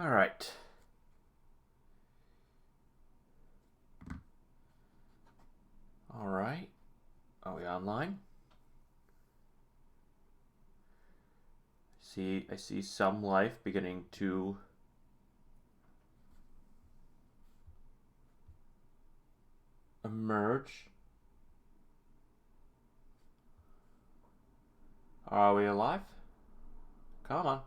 All right. All right. Are we online? I see some life beginning to emerge. Are we alive? Come on.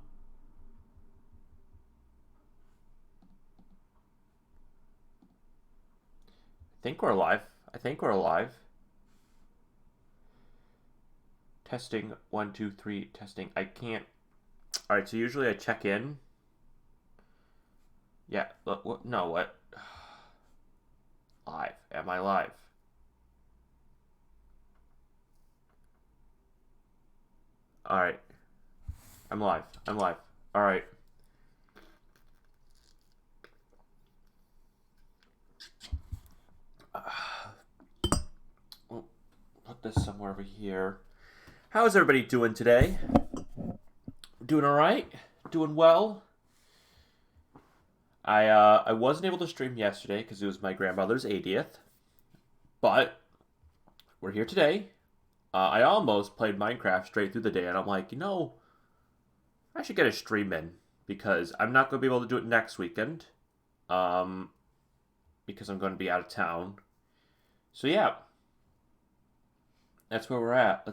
I think we're alive. I think we're alive. Testing 1, 2, 3. Testing. I can't. All right. So usually I check in. Yeah. What? No. What? Live. Am I live? All right. I'm live. I'm live. All right. We'll put this somewhere over here. How's everybody doing today? Doing all right? Doing well? I wasn't able to stream yesterday because it was my grandmother's 80th, but we're here today. I almost played Minecraft straight through the day, and I'm like, I should get a stream in because I'm not going to be able to do it next weekend, um, because I'm going to be out of town. So yeah, that's where we're at.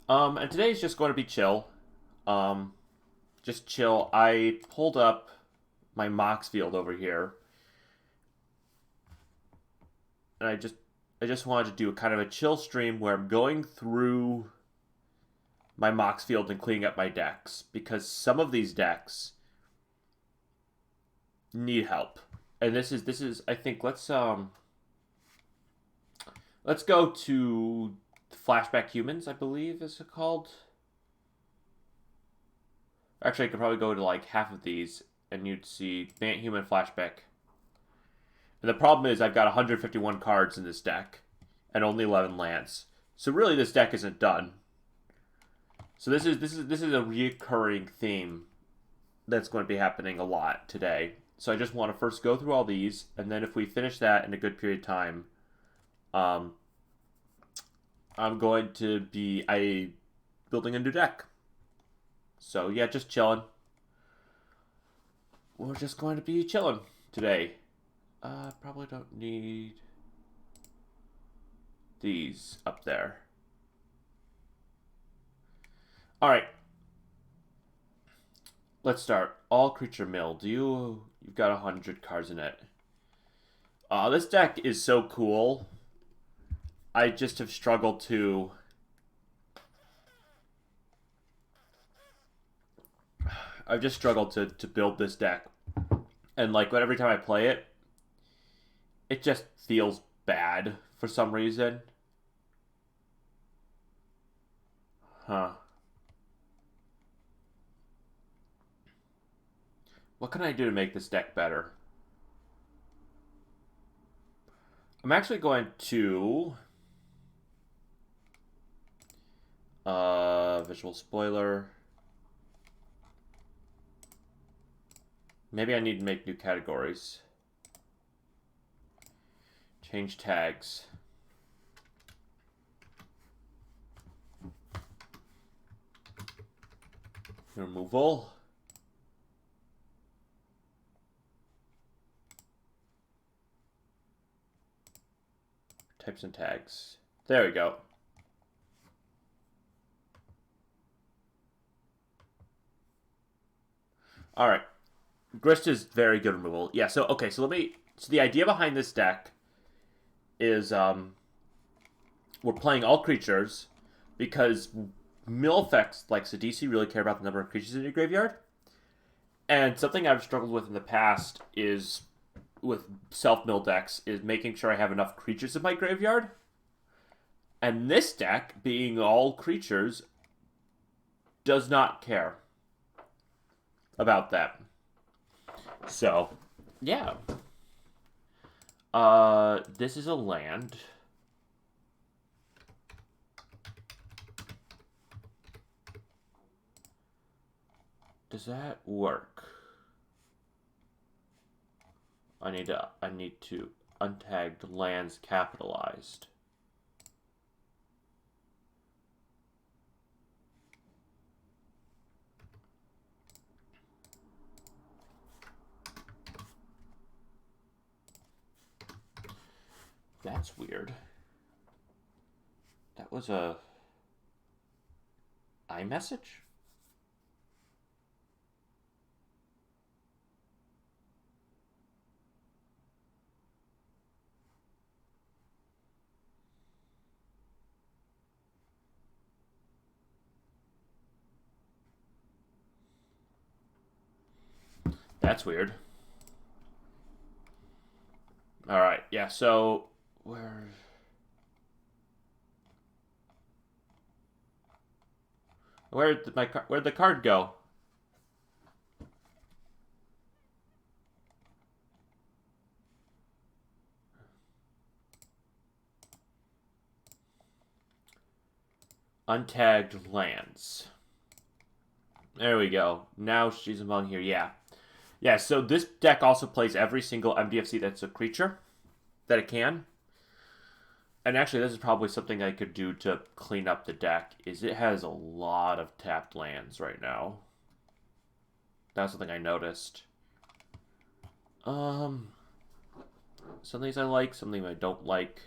And today's just going to be chill. Um, just chill. I pulled up my Mox field over here, and I just wanted to do a kind of a chill stream where I'm going through my Mox field and cleaning up my decks because some of these decks need help. And this is I think let's go to Flashback Humans, I believe is it called. Actually, I could probably go to like half of these and you'd see Bant Human Flashback. And the problem is I've got 151 cards in this deck and only 11 lands. So really this deck isn't done. So this is a recurring theme that's going to be happening a lot today. So I just want to first go through all these, and then if we finish that in a good period of time, I'm going to be building a new deck. So yeah, just chilling. We're just going to be chilling today. Probably don't need these up there. All right. Let's start. All creature mill. You've got 100 cards in it. This deck is so cool. I just have struggled to build this deck. And like every time I play it, it just feels bad for some reason. Huh. What can I do to make this deck better? I'm actually going to visual spoiler. Maybe I need to make new categories. Change tags. Removal. Types and tags. There we go. All right. Grist is very good removal. Yeah, so okay, so the idea behind this deck is we're playing all creatures because mill effects like Sidisi really care about the number of creatures in your graveyard. And something I've struggled with in the past is with self-mill decks is making sure I have enough creatures in my graveyard. And this deck, being all creatures, does not care about that. So, yeah. This is a land. Does that work? I need to untagged lands capitalized. That's weird. That was a iMessage? That's weird. Alright, yeah, so where'd the card go? Untagged lands. There we go. Now she's among here. Yeah. Yeah, so this deck also plays every single MDFC that's a creature that it can. And actually, this is probably something I could do to clean up the deck, is it has a lot of tapped lands right now. That's something I noticed. Some things I like, some things I don't like.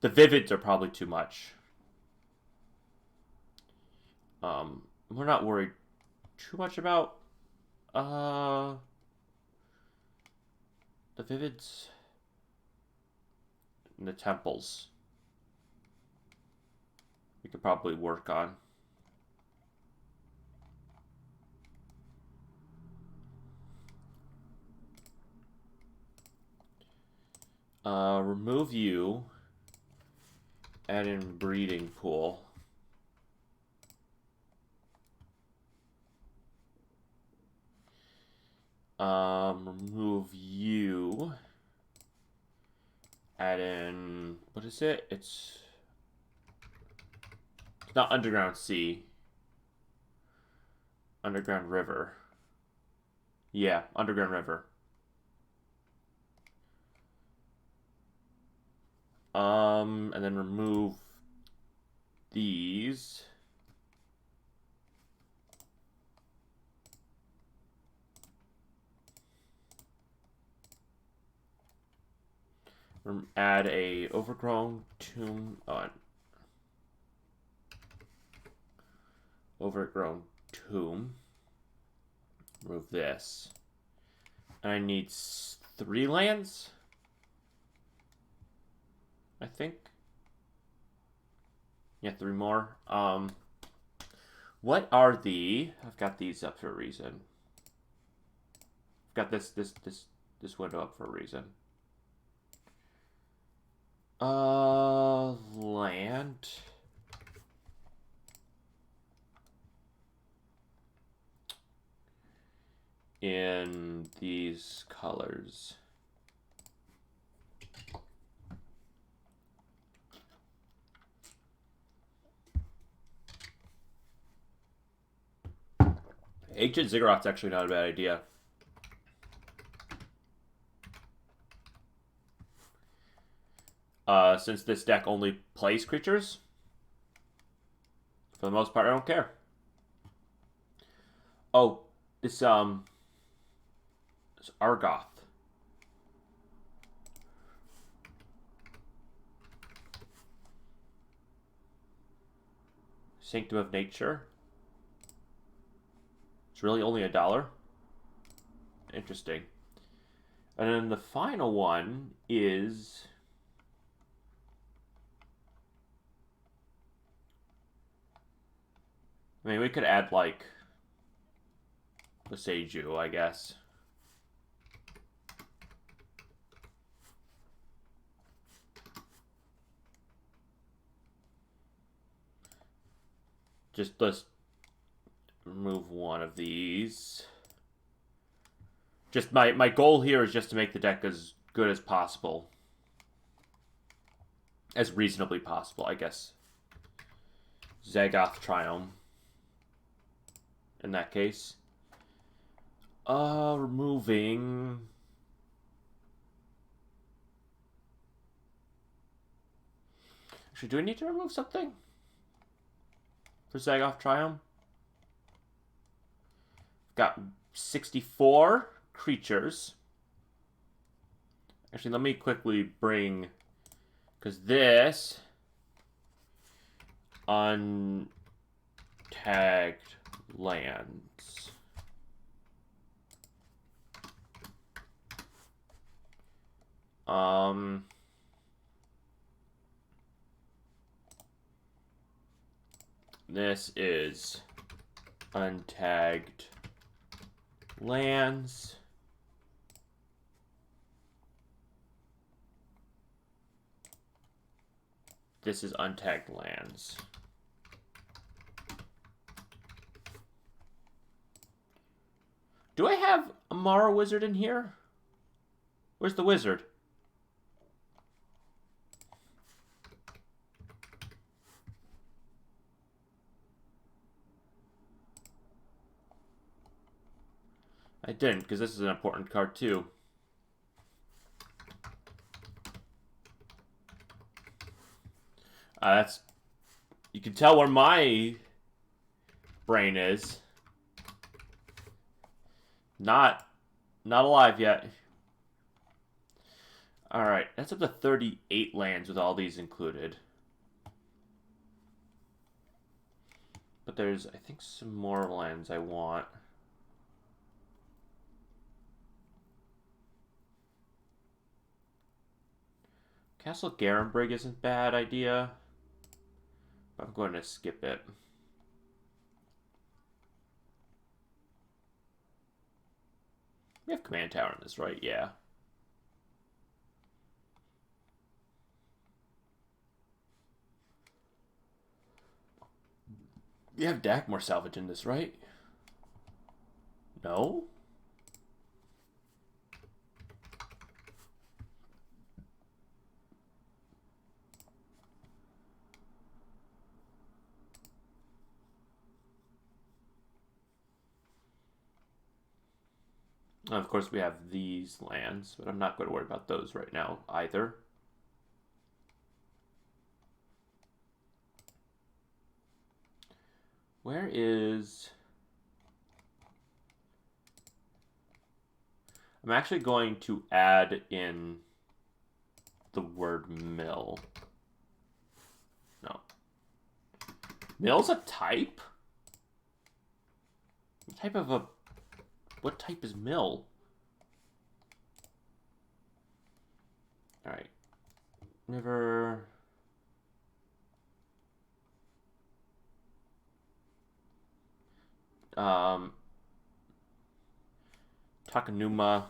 The Vivids are probably too much. We're not worried too much about the Vivids and the Temples. We could probably work on. Remove you. Add in breeding pool. Remove you. Add in, what is it? It's not Underground Sea. Underground River. Yeah, Underground River. And then remove these. Add a overgrown tomb on. Overgrown tomb. Remove this. And I need 3 lands, I think. Yeah, 3 more. What are the? I've got these up for a reason. I've got this window up for a reason. Land. In these colors. Ancient Ziggurat's actually not a bad idea. Since this deck only plays creatures, for the most part, I don't care. Oh, this Argoth. Sanctum of Nature. It's really only $1. Interesting. And then the final one is I mean, we could add, like, Boseiju, I guess. Just let's remove one of these. Just my goal here is just to make the deck as good as possible. As reasonably possible, I guess. Zagoth Triumph. in that case. Removing... Actually, do we need to remove something? For Zagoth Triumph? Got 64 creatures. Actually, let me quickly bring... Because this... Untagged lands. This is untagged lands. This is untagged lands. Do I have a Mara Wizard in here? Where's the wizard? I didn't, because this is an important card too. That's... You can tell where my brain is. Not alive yet. Alright, that's up to 38 lands with all these included. But there's, I think, some more lands I want. Castle Garenbrig isn't a bad idea. I'm going to skip it. We have Command Tower in this, right? Yeah. We have Dagmar Salvage in this, right? No? Of course, we have these lands, but I'm not going to worry about those right now either. Where is... I'm actually going to add in the word mill. No. Mill's a type? What type of a... What type is mill? Alright. Never... Takanuma.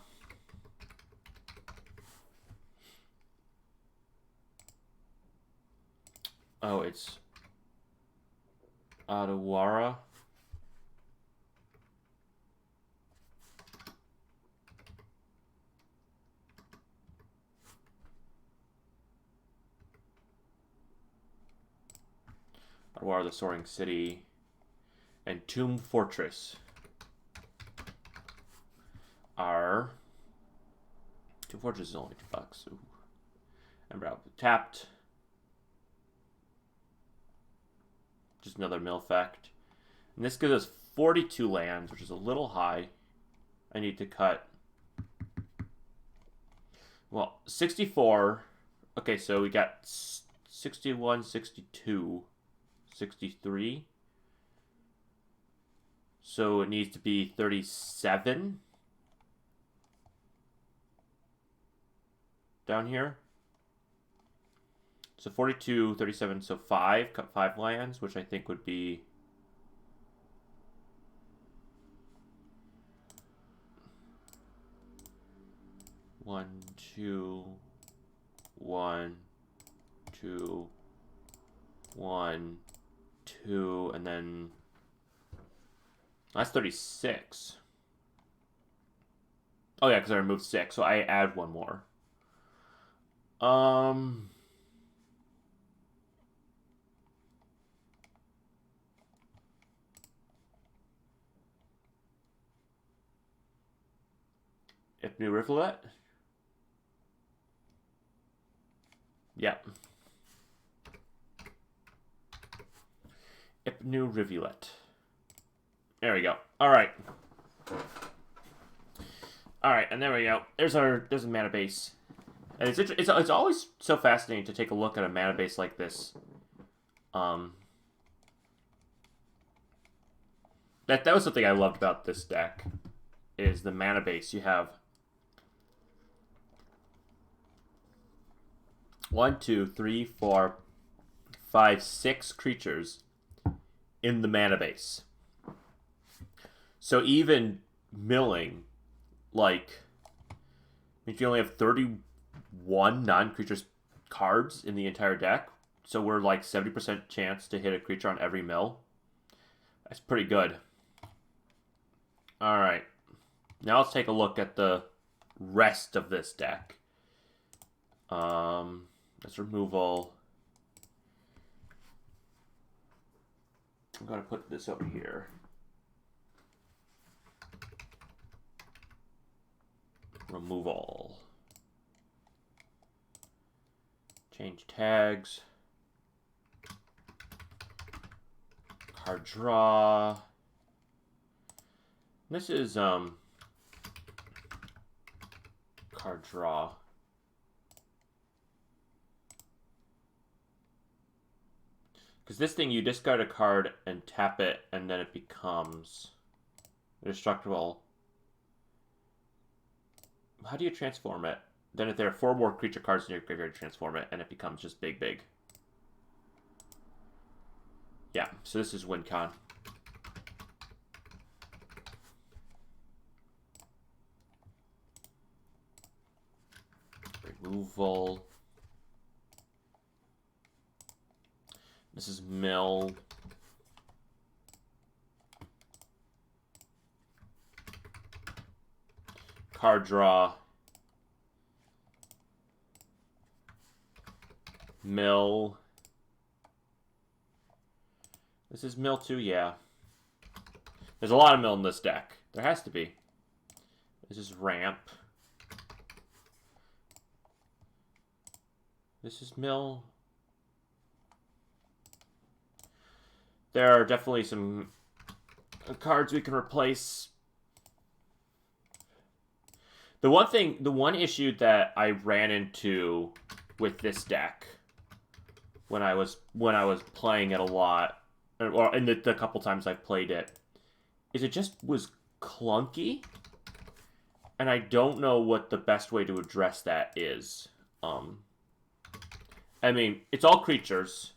Oh, it's Adawara. Adawara, the Soaring City, and Tomb Fortress are... Tomb Fortress is only $2. Ooh. Ember tapped. Just another mill effect. And this gives us 42 lands, which is a little high. I need to cut... Well, 64. Okay, so we got 61, 62, 63. So it needs to be 37 down here. So 42, 37, so 5. Cut 5 lands, which I think would be... One, two, one, two, one, two, and then... That's 36. Oh yeah, because I removed 6, so I add one more. New Rivulet. Yep. New Rivulet. There we go. All right. All right, and there we go. There's a mana base, and it's always so fascinating to take a look at a mana base like this. That was something I loved about this deck, is the mana base. You have 1, 2, 3, 4, 5, 6 creatures in the mana base. So even milling, like, if you only have 31 non-creatures cards in the entire deck, so we're like 70% chance to hit a creature on every mill. That's pretty good. All right, now let's take a look at the rest of this deck. That's removal. I'm gonna put this over here. Removal. Change tags. Card draw. This is card draw. Because this thing, you discard a card and tap it, and then it becomes indestructible. How do you transform it? Then if there are 4 more creature cards in your graveyard, transform it, and it becomes just big, big. Yeah, so this is WinCon. Removal. This is mill. Card draw. Mill. This is mill too, yeah. There's a lot of mill in this deck. There has to be. This is ramp. This is mill. There are definitely some cards we can replace. The one issue that I ran into with this deck when I was playing it a lot, or in the couple times I've played it, is it just was clunky, and I don't know what the best way to address that is. I mean, it's all creatures,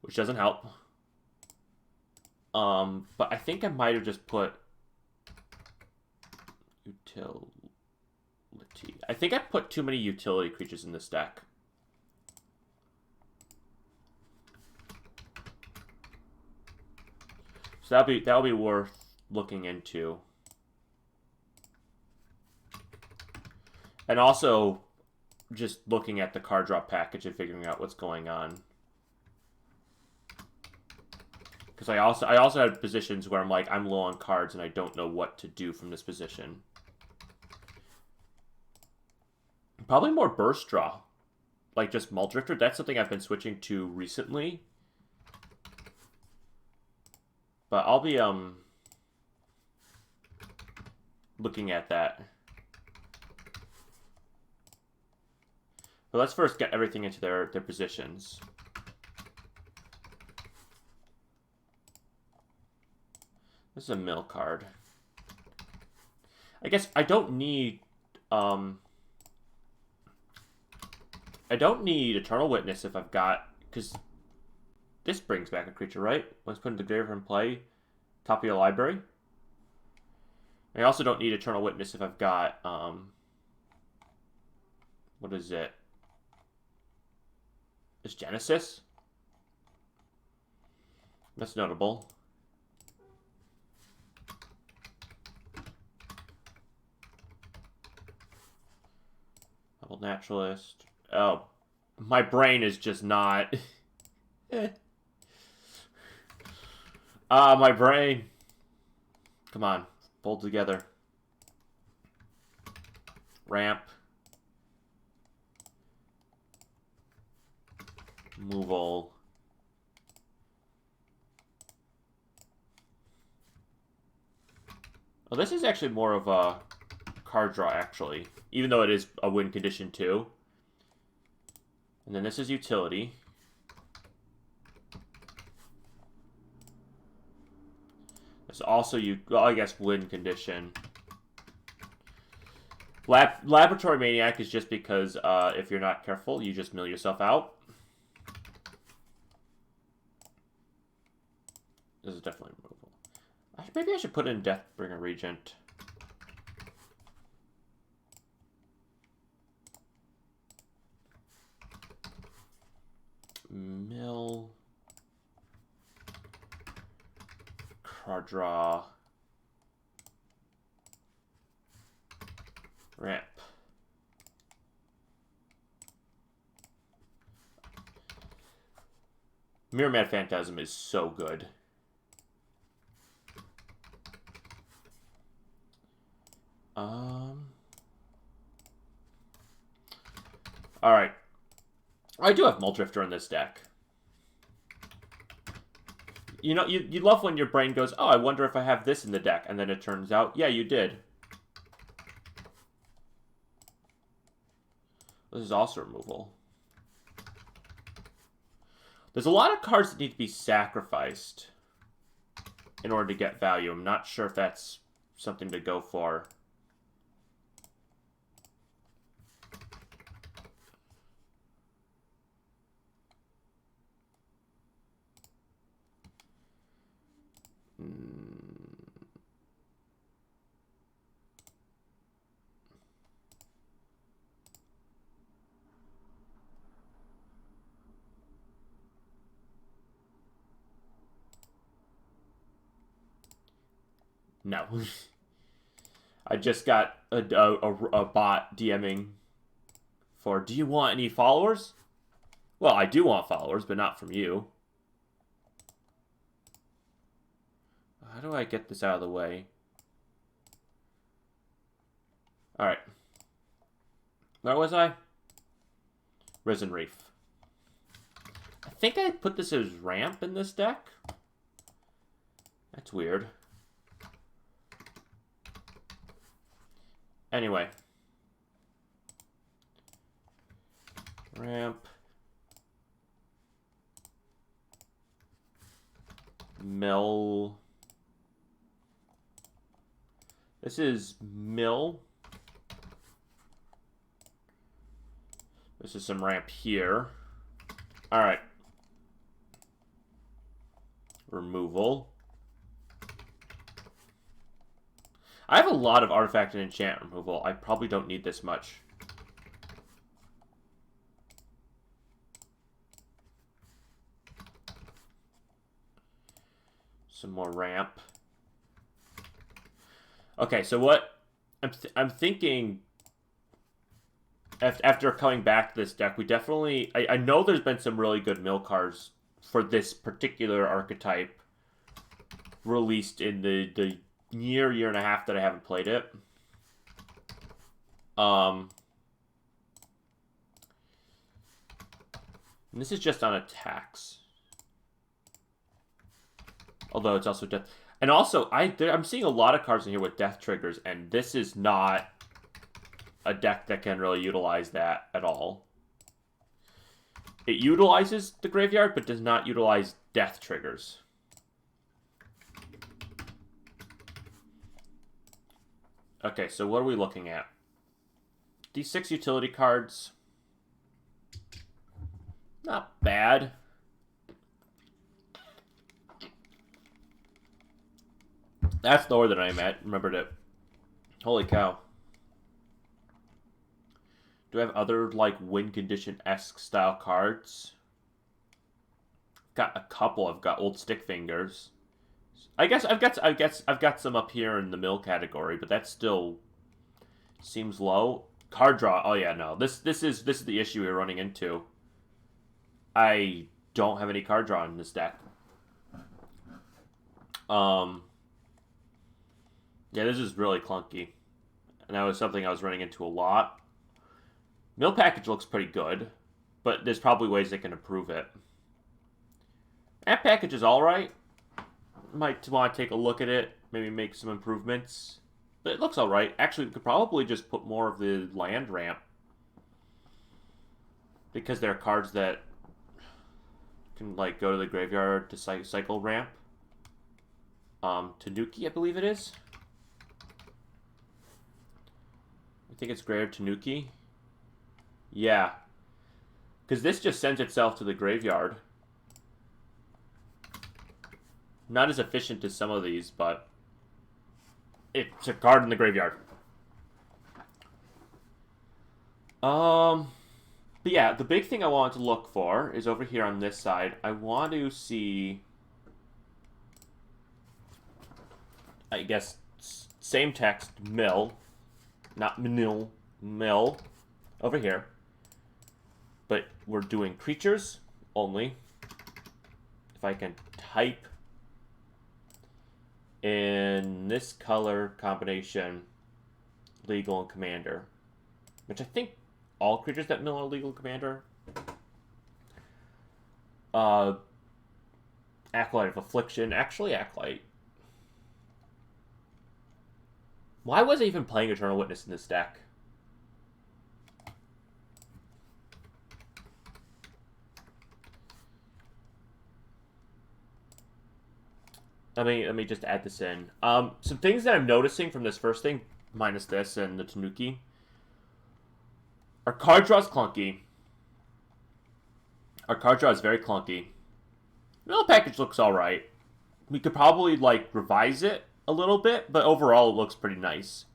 which doesn't help. But I think I might have just put utility. I think I put too many utility creatures in this deck. So that'll be worth looking into. And also just looking at the card drop package and figuring out what's going on. Because I also had positions where I'm like, I'm low on cards and I don't know what to do from this position. Probably more burst draw. Like just Mull Drifter. That's something I've been switching to recently. But I'll be looking at that. But let's first get everything into their positions. This is a mill card. I guess I don't need Eternal Witness if I've got, because this brings back a creature, right? Let's put in the graveyard and play top of your library. I also don't need Eternal Witness if I've got what is it? Is Genesis? That's notable. Double Naturalist. Oh, my brain is just not. My brain. Come on, pull together. Ramp. Removal. Oh, this is actually more of a card draw, actually. Even though it is a win condition, too. And then this is utility. It's also, well, I guess, win condition. Laboratory Maniac is just because if you're not careful, you just mill yourself out. This is definitely removal. Maybe I should put in Deathbringer Regent. Mill. Card draw. Ramp. Mirror Mad Phantasm is so good. Alright. I do have Muldrifter in this deck. You know, you love when your brain goes, oh, I wonder if I have this in the deck. And then it turns out, yeah, you did. This is also removal. There's a lot of cards that need to be sacrificed in order to get value. I'm not sure if that's something to go for. No. I just got a bot DMing for, do you want any followers? Well, I do want followers, but not from you. How do I get this out of the way? Alright. Where was I? Risen Reef. I think I put this as ramp in this deck. That's weird. Anyway. Ramp. Mill. This is mill. This is some ramp here. Alright. Removal. I have a lot of artifact and enchant removal. I probably don't need this much. Some more ramp. Okay, so what I'm thinking after coming back to this deck, we definitely I know there's been some really good mill cards for this particular archetype released in the year and a half that I haven't played it. And this is just on attacks. Although it's also death. And also, I'm seeing a lot of cards in here with death triggers, and this is not a deck that can really utilize that at all. It utilizes the graveyard, but does not utilize death triggers. Okay, so what are we looking at? These 6 utility cards. Not bad. That's lower than I'm at. Remembered it. Holy cow. Do I have other, like, win condition-esque style cards? Got a couple. I've got old stick fingers. I guess I've got some up here in the mill category, but that still seems low. Card draw. Oh yeah, no. This is the issue we're running into. I don't have any card draw in this deck. Yeah, this is really clunky. And that was something I was running into a lot. Mill package looks pretty good, but there's probably ways they can improve it. App package is alright. Might want to take a look at it, maybe make some improvements. But it looks alright. Actually, we could probably just put more of the land ramp. Because there are cards that can, like, go to the graveyard to cycle ramp. Tanuki, I believe it is. I think it's Graveyard Tanuki. Yeah. Because this just sends itself to the graveyard. Not as efficient as some of these, but it's a card in the graveyard. But yeah, the big thing I want to look for is over here on this side. I want to see, I guess, same text, mill, not mill, mill, over here. But we're doing creatures only. If I can type in this color combination, legal and commander, which I think all creatures that mill are legal and commander. Acolyte of Affliction. Actually, Acolyte. Why was I even playing Eternal Witness in this deck? Let me just add this in. Some things that I'm noticing from this first thing, minus this and the Tanuki. Our card draw is clunky. Our card draw is very clunky. Mill package looks alright. We could probably, like, revise it a little bit, but overall it looks pretty nice.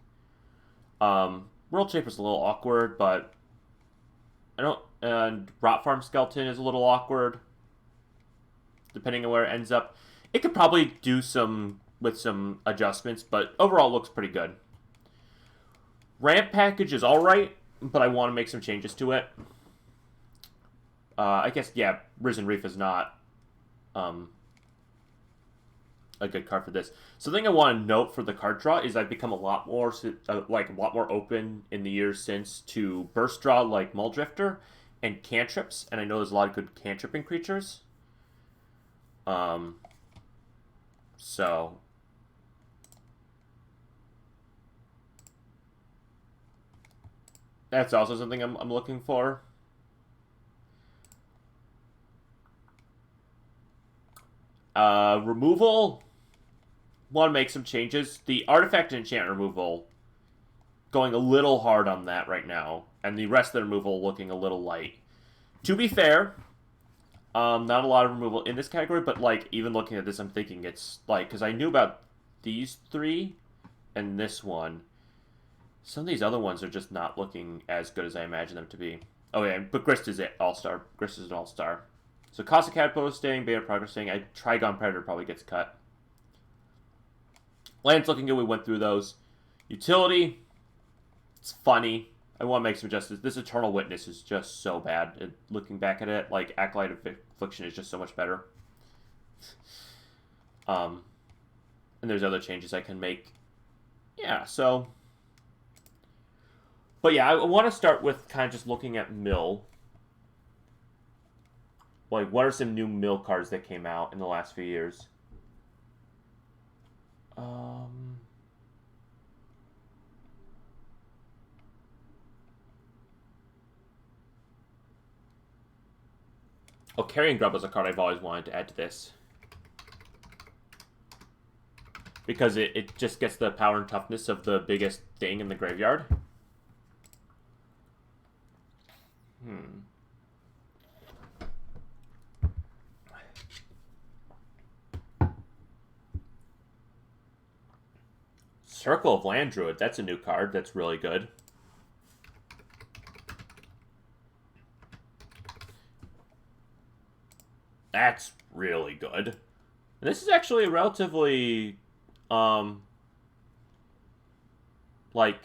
World Shaper's a little awkward, but I don't. And Rot Farm Skeleton is a little awkward, depending on where it ends up. It could probably do some adjustments, but overall it looks pretty good. Ramp package is alright, but I want to make some changes to it. I guess, yeah, Risen Reef is not a good card for this. Something I want to note for the card draw is I've become a lot more open in the years since to burst draw like Muldrifter and cantrips, and I know there's a lot of good cantripping creatures. So that's also something I'm looking for. Removal. Want to make some changes. The artifact and enchant removal, going a little hard on that right now, and the rest of the removal looking a little light. To be fair, not a lot of removal in this category, but like even looking at this, I'm thinking it's like, because I knew about these three and this one. Some of these other ones are just not looking as good as I imagine them to be. Oh yeah, but Grist is an all-star. Grist is an all-star. So Cossack Caterpillar is staying, Beta Progress staying. Trigon Predator probably gets cut. Land's looking good. We went through those. Utility, it's funny. I want to make some adjustments. This Eternal Witness is just so bad. Looking back at it, like Acolyte of Affliction is just so much better. And there's other changes I can make. Yeah, so. But yeah, I want to start with kind of just looking at mill. Like, what are some new mill cards that came out in the last few years? Oh, Carrion Grub is a card I've always wanted to add to this. Because it just gets the power and toughness of the biggest thing in the graveyard. Circle of Land Druid, that's a new card. That's really good. That's really good. And this is actually a relatively, like,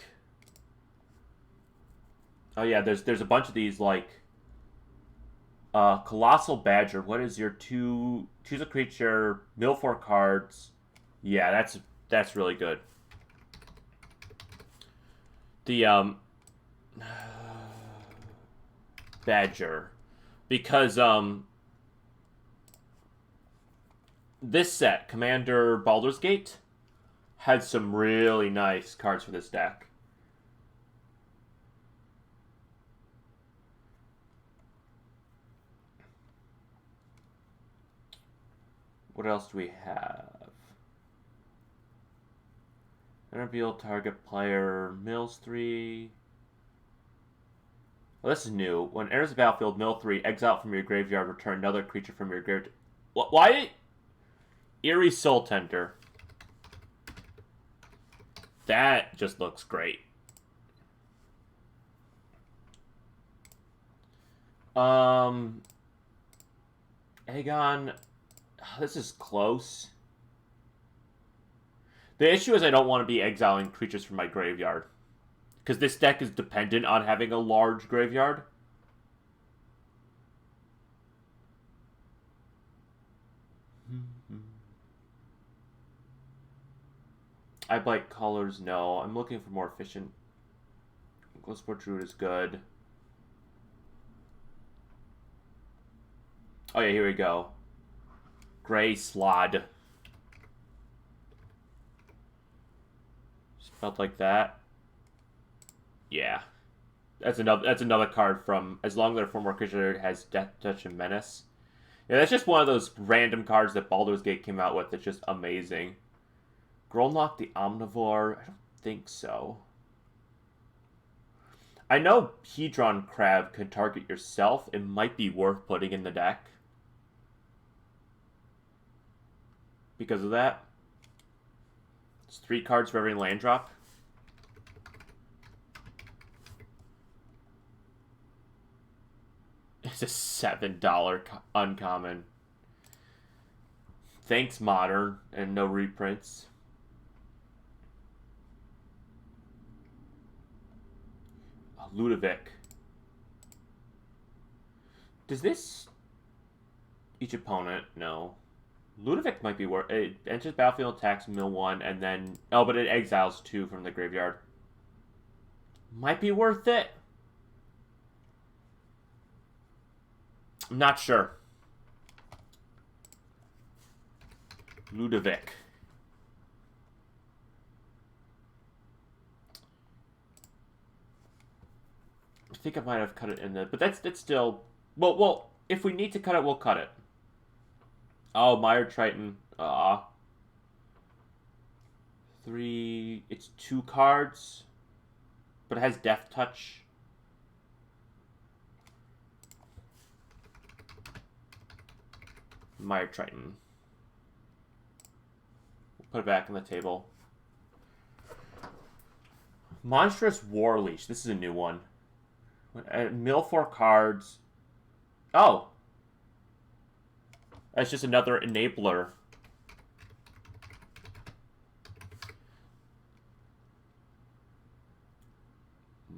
oh yeah, there's a bunch of these, like, Colossal Badger. What is your choose a creature, mill 4 cards. Yeah, that's really good. The Badger, because this set, Commander Baldur's Gate, had some really nice cards for this deck. What else do we have? Reveal target player, mills 3. Well, this is new. When enters the battlefield, mill 3, exile from your graveyard, return another creature from your graveyard. Why? Eerie Soul Tender. That just looks great. Aegon. This is close. The issue is I don't want to be exiling creatures from my graveyard, because this deck is dependent on having a large graveyard. I like colors, no. I'm looking for more efficient. Glowsport Druid is good. Oh yeah, here we go. Gray Slod. Spelled like that. Yeah. That's another card from as long as their former creature has Death Touch and Menace. Yeah, that's just one of those random cards that Baldur's Gate came out with that's just amazing. Grolnok the Omnivore? I don't think so. I know Hedron Crab can target yourself. It might be worth putting in the deck because of that. It's 3 cards for every land drop. It's a $7 uncommon. Thanks, Modern, and no reprints. Ludovic. Does this... Each opponent? No. Ludovic might be worth... It enters battlefield, attacks, mill 1, and then... Oh, but it exiles 2 from the graveyard. Might be worth it. I'm not sure. Ludovic. I think I might have cut it in the... But that's still... Well, if we need to cut it, we'll cut it. Oh, Mire Triton. 3... It's 2 cards. But it has Death Touch. Mire Triton. We'll put it back on the table. Monstrous Warleash. This is a new one. Mill 4 cards. Oh. That's just another enabler.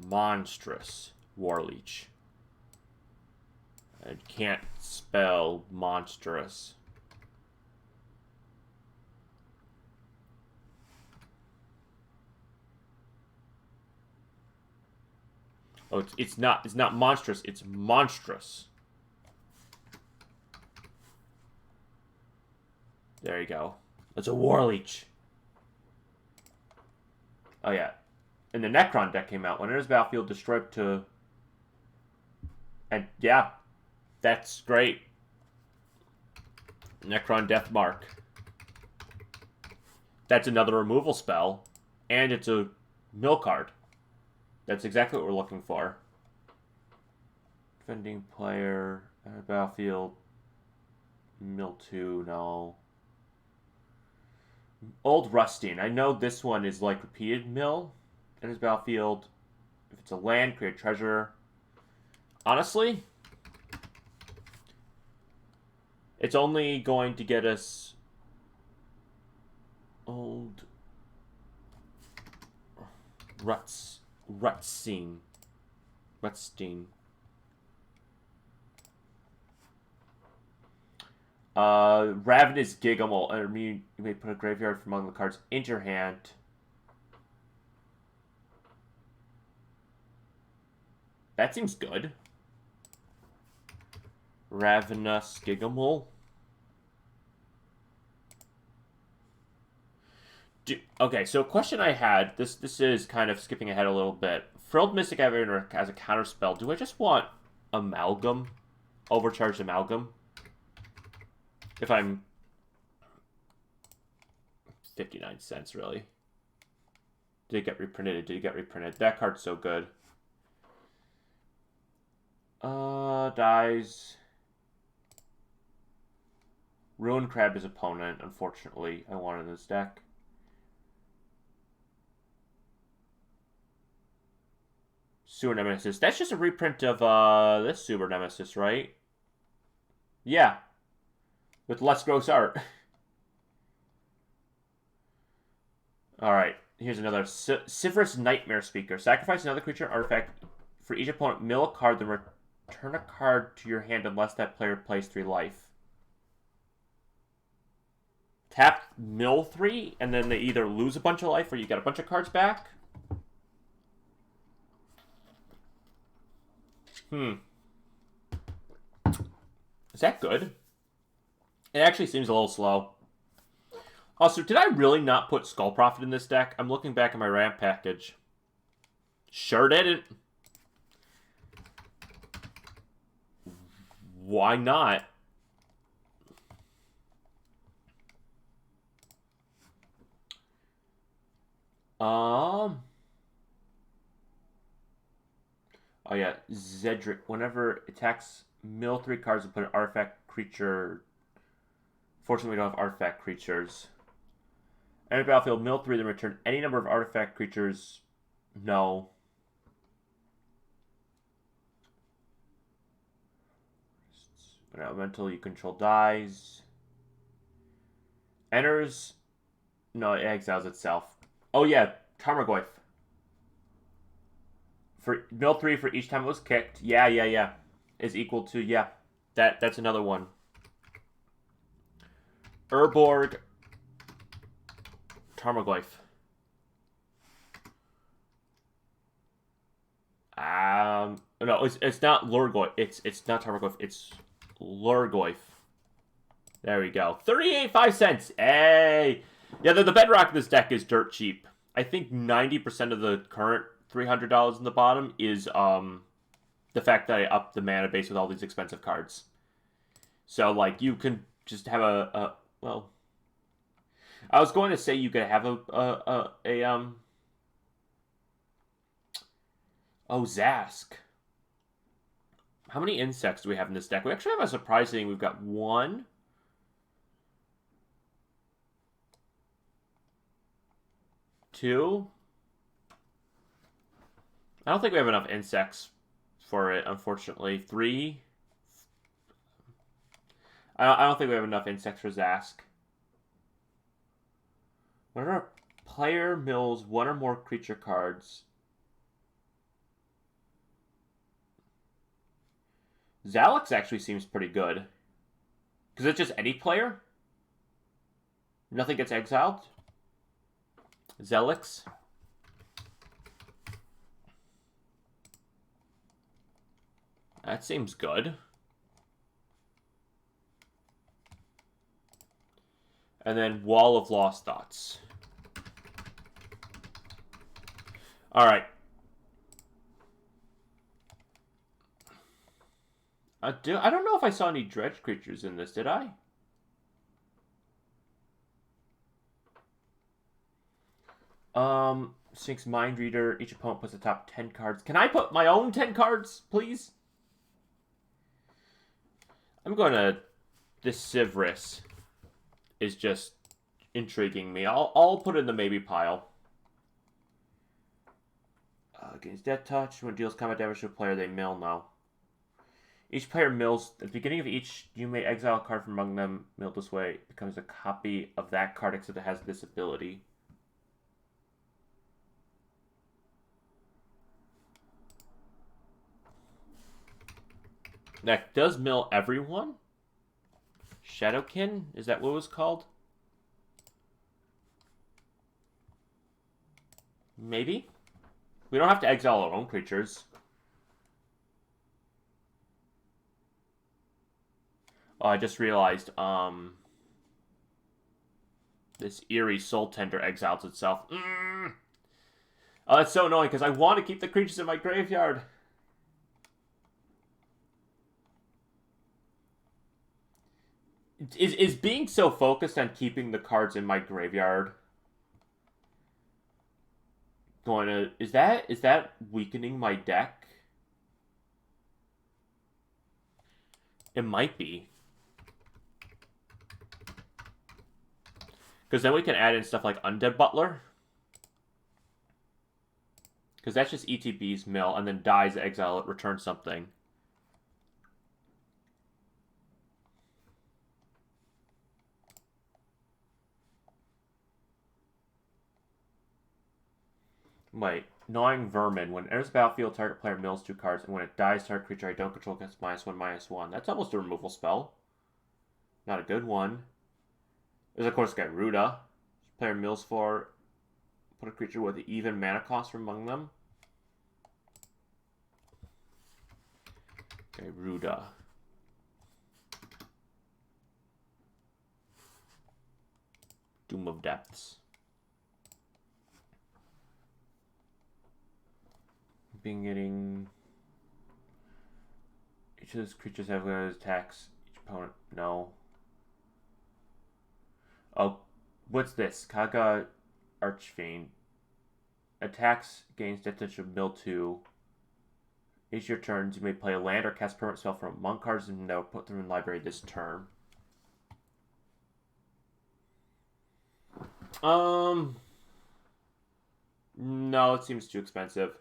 Monstrous Warleash. I can't spell monstrous. Oh, it's not monstrous, it's monstrous. There you go. It's a Warleach. Oh yeah. And the Necron deck came out. When enters battlefield, destroy up to... And yeah, that's great. Necron Deathmark. That's another removal spell. And it's a mill card. That's exactly what we're looking for. Defending player, battlefield, mill 2, no. Old Rusting. I know this one is like repeated mill. Enters battlefield. If it's a land, create a treasure. Honestly, it's only going to get us Old Rutstein. Ravenous Gigamole. I mean, you may put a graveyard from among the cards into your hand. That seems good. Ravenous Gigamole. Okay, so a question I had, this is kind of skipping ahead a little bit. Frilled Mystic Aviator as a counter spell. Do I just want Amalgam? Overcharged Amalgam? If I'm 59 cents, really. Did it get reprinted? Did it get reprinted? That card's so good. Dies. Ruin Crab his opponent, unfortunately. I wanted this deck. Sewer Nemesis. That's just a reprint of this Sewer Nemesis, right? Yeah. With less gross art. Alright. Here's another. Sivrus Nightmare Speaker. Sacrifice another creature artifact for each opponent. Mill a card, then return a card to your hand unless that player plays 3 life. Tap, mill 3, and then they either lose a bunch of life or you get a bunch of cards back. Is that good? It actually seems a little slow. Also, did I really not put Skull Prophet in this deck? I'm looking back at my ramp package. Sure didn't. Why not? Oh yeah, Zedric. Whenever attacks, mill 3 cards and put an artifact creature. Fortunately, we don't have artifact creatures. Enter battlefield, mill 3, then return any number of artifact creatures. No. When elemental you control dies. Enters. No, it exiles itself. Oh yeah, Tarmogoyf. For mill 3 for each time it was kicked. Yeah. Is equal to, yeah. That's another one. Urborg. Tarmogoyf. No, it's not Lurgoyf. It's not Tarmogoyf. It's Lurgoyf. There we go. 38.5 cents. Hey. Yeah, the bedrock of this deck is dirt cheap. I think 90% of the current $300 in the bottom is the fact that I upped the mana base with all these expensive cards. So like you can just have well, I was going to say you could have oh, Zask. How many insects do we have in this deck? We actually have a surprising. We've got 1, 2. I don't think we have enough insects for it, unfortunately. 3. I don't think we have enough insects for Zask. Whenever a player mills 1 or more creature cards, Zalix actually seems pretty good. Because it's just any player? Nothing gets exiled? Zelix? That seems good. And then Wall of Lost Thoughts. Alright. I don't know if I saw any dredge creatures in this, did I? Sphinx Mind Reader. Each opponent puts the top 10 cards. Can I put my own 10 cards, please? I'm gonna... This Sivrus is just intriguing me. I'll put it in the maybe pile. Against Death Touch, when it deals combat damage to a player, they mill now. Each player mills. At the beginning of each, you may exile a card from among them. Milled this way, it becomes a copy of that card, except it has this ability. That does mill everyone? Shadowkin? Is that what it was called? Maybe? We don't have to exile our own creatures. Oh, I just realized, this eerie soul tender exiles itself. Oh, that's so annoying because I want to keep the creatures in my graveyard. Is being so focused on keeping the cards in my graveyard going to... Is that weakening my deck? It might be. Because then we can add in stuff like Undead Butler. Because that's just ETB's mill, and then dies, exile it, return something. Wait, Gnawing Vermin. When it enters the battlefield, target player mills 2 cards, and when it dies, target creature I don't control gets -1/-1. That's almost a removal spell. Not a good one. There's, of course, Garuda. Player mills 4. Put a creature with even mana cost from among them. Garuda. Doom of Depths. Been getting... Each of those creatures have attacks. Each opponent... No. Oh, what's this? Kaga Archfiend. Attacks, gains death touch of mill 2. Each your turns, you may play a land or cast permanent spell from among cards and no, put them in the library this turn. No, it seems too expensive.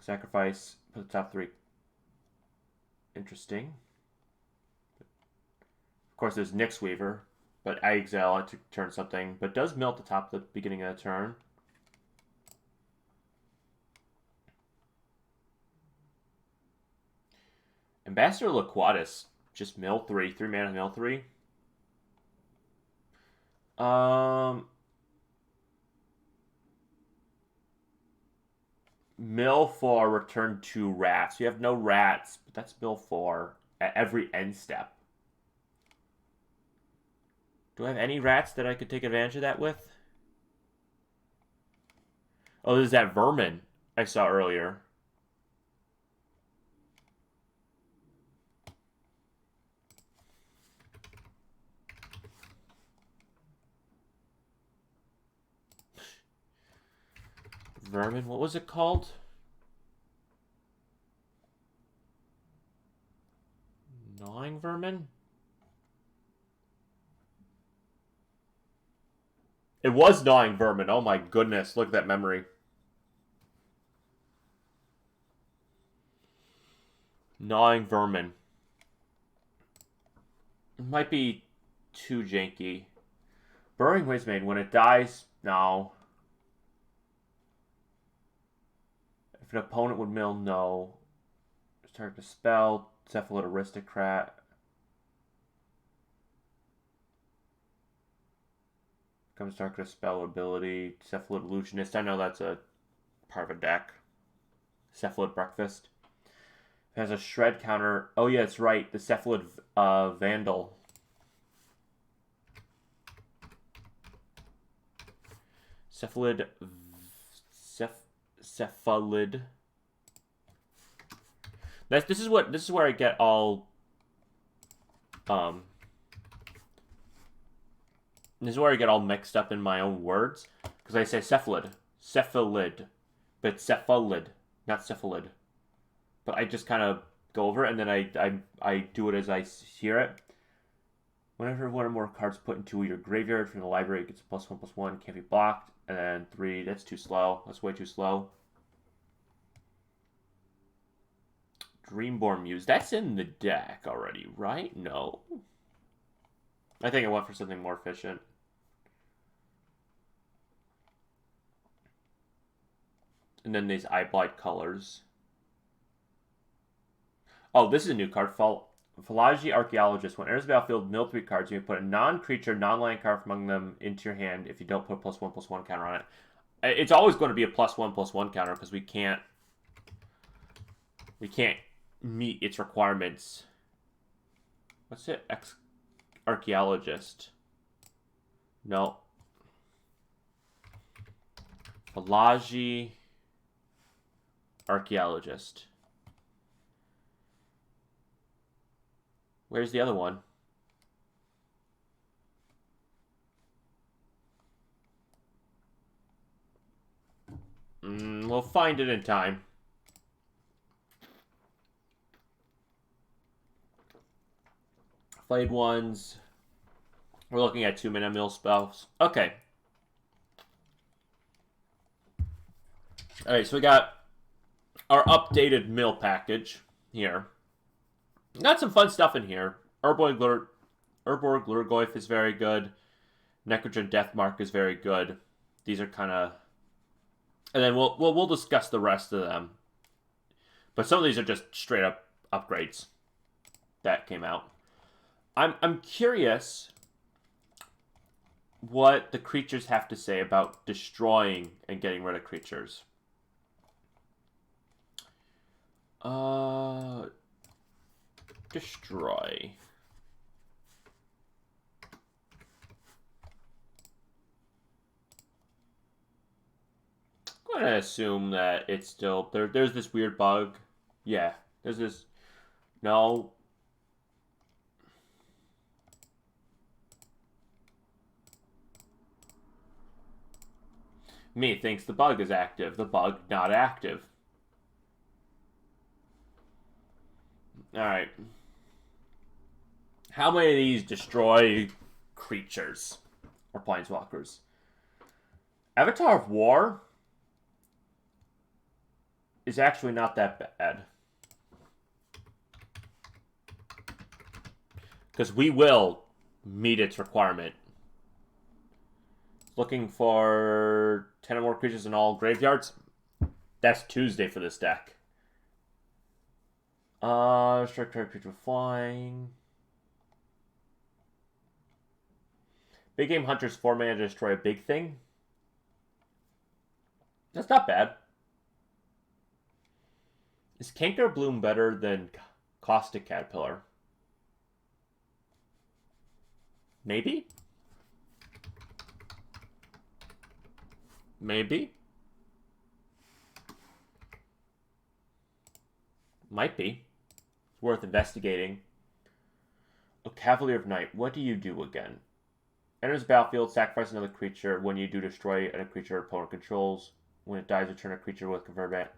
Sacrifice, put the top 3. Interesting. Of course, there's Nyx Weaver, but I exile it to turn something, but does mill at the top of the beginning of the turn. Ambassador Laquatus, just mill 3, 3 mana, mill 3. Mill 4, return 2 rats. You have no rats, but that's mill 4 at every end step. Do I have any rats that I could take advantage of that with? Oh, there's that vermin I saw earlier. Vermin, what was it called? Gnawing Vermin? It was Gnawing Vermin. Oh my goodness, look at that memory. Gnawing Vermin. It might be too janky. Burrowing Wismane, when it dies, no. If an opponent would mill, no. Start to spell, Cephalid Aristocrat. Comes start to spell ability, Cephalid Illusionist. I know that's a part of a deck. Cephalid Breakfast. It has a shred counter. Oh yeah, it's right. The Cephalid Vandal. Cephalid. Cephalid. This is where I get all. This is where I get all mixed up in my own words because I say cephalid, but it's cephalid, not cephalid. But I just kind of go over it and then I do it as I hear it. Whenever one or more cards put into your graveyard from the library, it gets a +1/+1, can't be blocked. And then 3, that's too slow. That's way too slow. Dreamborn Muse, that's in the deck already, right? No. I think I went for something more efficient. And then these Eyeblight colors. Oh, this is a new card. Philology Archaeologist. When it enters the battlefield, mill 3 cards. You may put a non-creature, non-land card among them into your hand if you don't put a +1/+1 counter on it. It's always going to be a +1/+1 counter because we can't meet its requirements. What's it? Archaeologist. No. Philology Archaeologist. Where's the other one? We'll find it in time. Flayed ones. We're looking at 2-mana mill spells. Okay. Alright, so we got our updated mill package here. Got some fun stuff in here. Urborg Lurgoyf is very good. Necrogen Deathmark is very good. These are kind of... And then we'll discuss the rest of them. But some of these are just straight up upgrades that came out. I'm curious what the creatures have to say about destroying and getting rid of creatures. Destroy. I'm gonna assume that it's still there. There's this weird bug. Yeah, there's this. No. Me thinks the bug is active. The bug not active. Alright. How many of these destroy creatures or planeswalkers? Avatar of War is actually not that bad. Because we will meet its requirement. Looking for 10 or more creatures in all graveyards. That's Tuesday for this deck. Strike target creature with flying. Big Game Hunter's 4 mana to destroy a big thing. That's not bad. Is Canker Bloom better than Caustic Caterpillar? Maybe? Maybe? Might be. It's worth investigating. A Cavalier of Night. What do you do again? Enters the battlefield, sacrifice another creature. When you do, destroy a creature opponent controls. When it dies, return a creature with converted.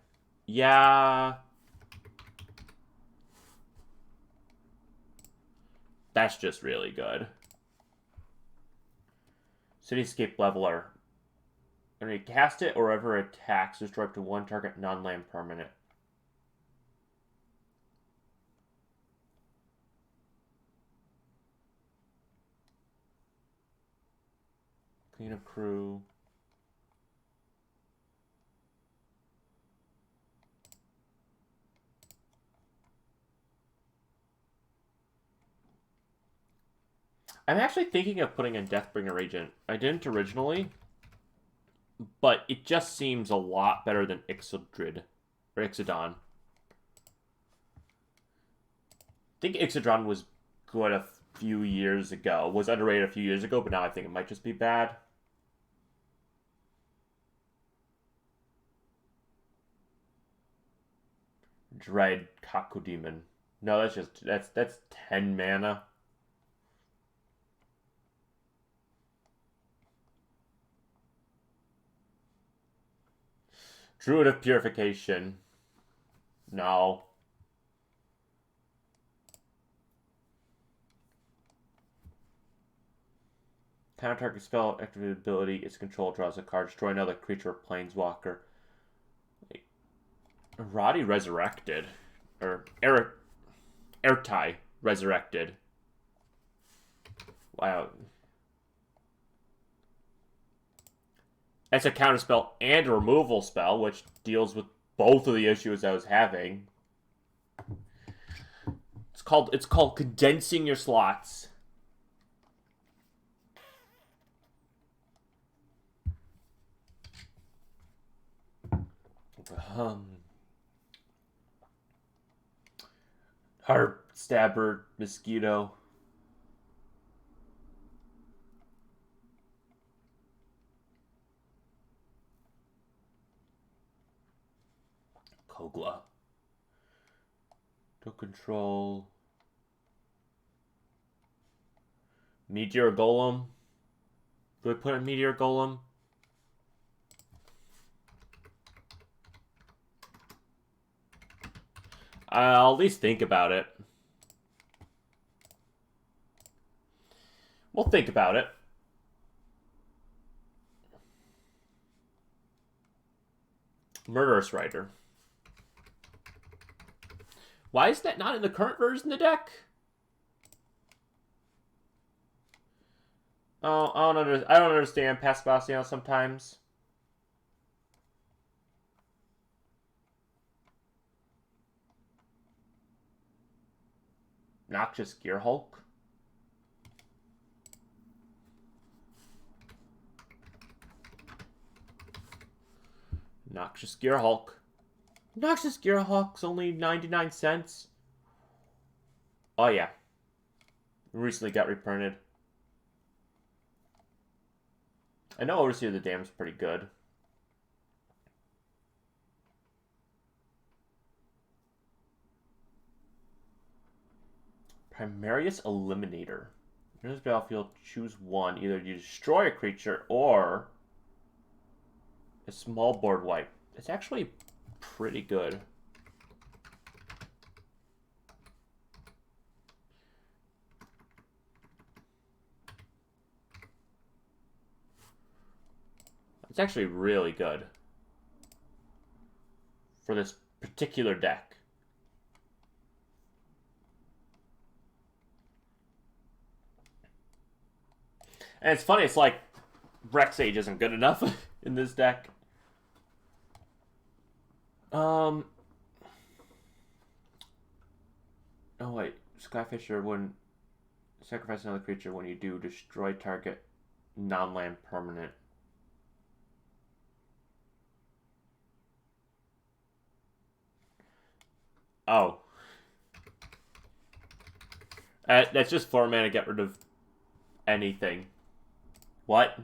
Yeah. That's just really good. Cityscape Leveler. When you cast it or ever attacks, destroy up to 1 target non-land permanent. Cleanup Crew. I'm actually thinking of putting in Deathbringer Agent. I didn't originally, but it just seems a lot better than Ixodrid or Ixodon. I think Ixodon was good a few years ago. Was underrated a few years ago, but now I think it might just be bad. Dread Kakudemon. No, that's 10 mana. Druid of Purification. No. Counter target spell activated ability. Its control draws a card. Destroy another creature or planeswalker. Roddy Resurrected. Or Ertai Resurrected. Wow. That's a counter spell and a removal spell, which deals with both of the issues I was having. Let's It's called condensing your slots. Harp, stabber, mosquito. Kogla. To control. Meteor Golem. Do I put a Meteor Golem? I'll at least think about it. We'll think about it. Murderous Rider. Why is that not in the current version of the deck? Oh, I don't understand Passebastian sometimes. Noxious Gear Hulk. Noxious Gear Hulk. Noxious Gear Hulk's only 99 cents. Oh yeah. Recently got reprinted. I know Overseer of the Dam's pretty good. Primarius Eliminator. In this battlefield, choose one. Either you destroy a creature or a small board wipe. It's actually pretty good. It's actually really good for this particular deck. And it's funny, it's like Rexage isn't good enough in this deck. Oh wait, Skyfisher when sacrifice another creature when you do destroy target non-land permanent. Oh. That's just 4 mana to get rid of anything. What?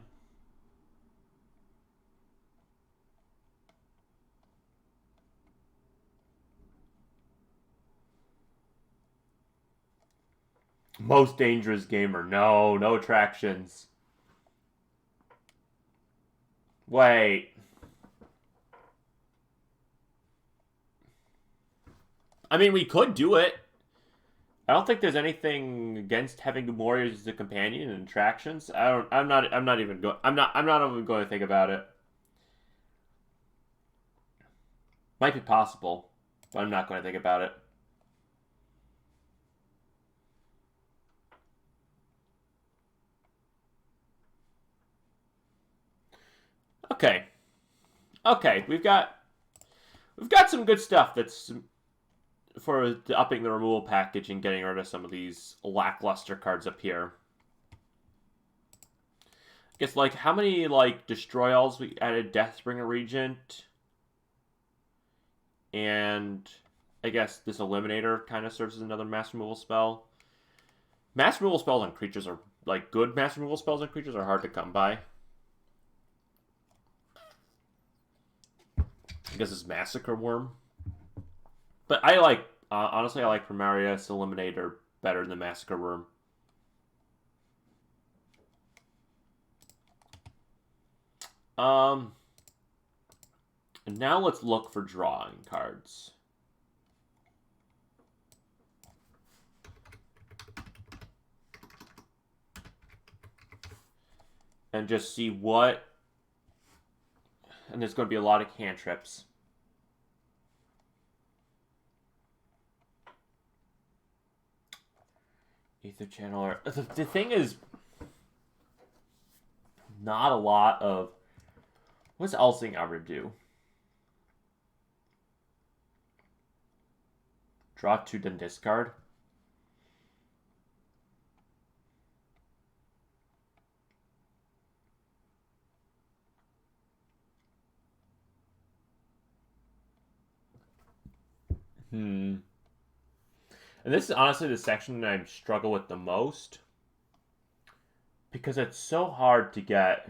Most dangerous gamer. No, no attractions. Wait. I mean, we could do it. I don't think there's anything against having warriors as a companion and attractions. I'm not even going to think about it. Might be possible, but I'm not going to think about it. Okay. Okay, we've got some good stuff that's for upping the removal package and getting rid of some of these lackluster cards up here. I guess, like, how many, like, Destroy Alls we added? Deathbringer Regent. And I guess this Eliminator kind of serves as another mass removal spell. Mass removal spells on creatures are, like, good mass removal spells on creatures are hard to come by. I guess it's Massacre Worm. But I like, honestly, I like Primarius Eliminator better than Massacre Worm. And now let's look for drawing cards. And just see what... And there's going to be a lot of cantrips. Ether Channeler. The thing is, not a lot of... What's Elsing ever do? Draw 2, then discard. And this is honestly the section that I struggle with the most. Because it's so hard to get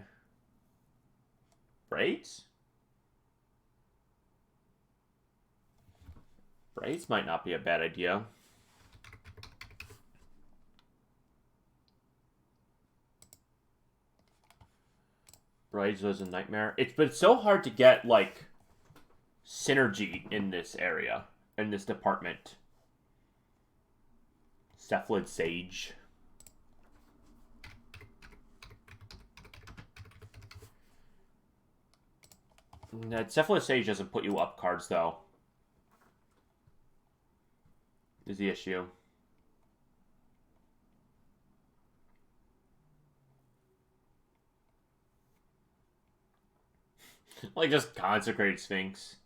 braids? Braids might not be a bad idea. Braids was a nightmare. But it's so hard to get, like, synergy in this area, in this department. Cephalid Sage. That Cephalid Sage doesn't put you up cards, though. Is the issue. Like, just Consecrated Sphinx.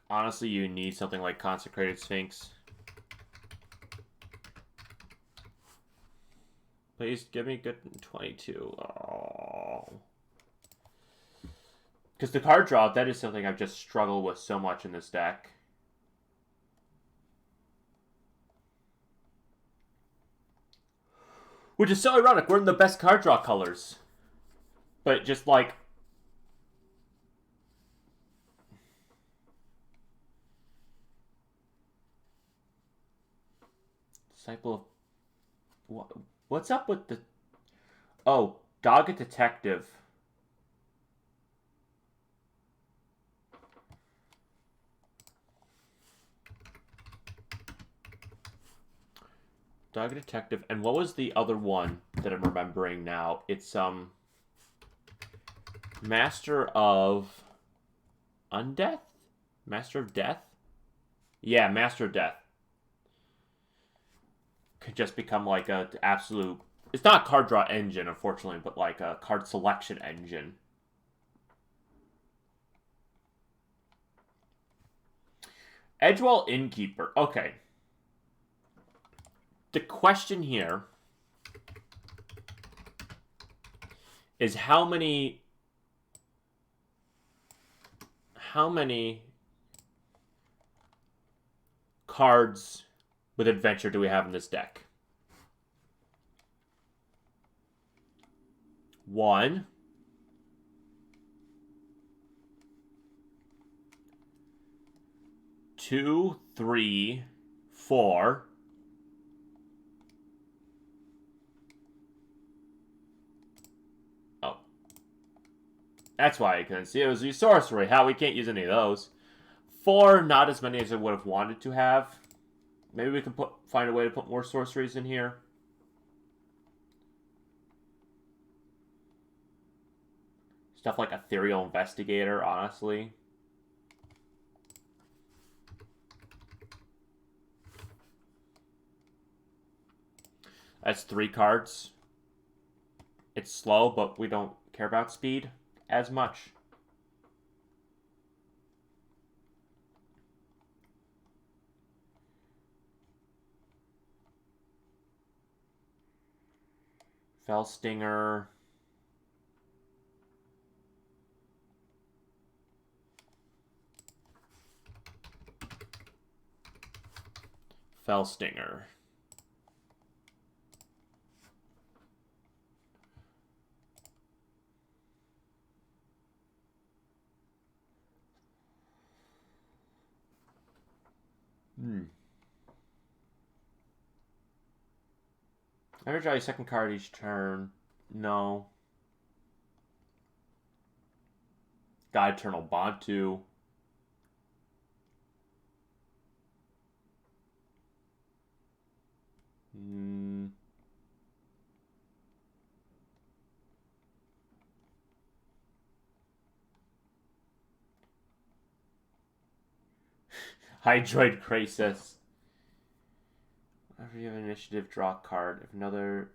Honestly, you need something like Consecrated Sphinx. Please give me good 22. Oh. Because the card draw, that is something I've just struggled with so much in this deck. Which is so ironic. We're in the best card draw colors. But just like... Disciple of... What's up with the... Oh, Dogged Detective. Dogged Detective. And what was the other one that I'm remembering now? It's, Master of... Undeath? Master of Death? Yeah, Master of Death. Could just become like a absolute... It's not a card draw engine, unfortunately, but like a card selection engine. Edgewall Innkeeper. Okay. The question here is how many cards with adventure do we have in this deck? 1, 2, 3, 4. Oh. That's why I couldn't see it. It was the sorcery. How we can't use any of those. 4, not as many as I would have wanted to have. Maybe we can find a way to put more sorceries in here. Stuff like Ethereal Investigator, honestly. That's 3 cards. It's slow, but we don't care about speed as much. Fellstinger. Fellstinger. Ever draw a second card each turn? No. God Eternal Bantu. Hydroid Crisis. Whenever you have an initiative, draw a card. If another...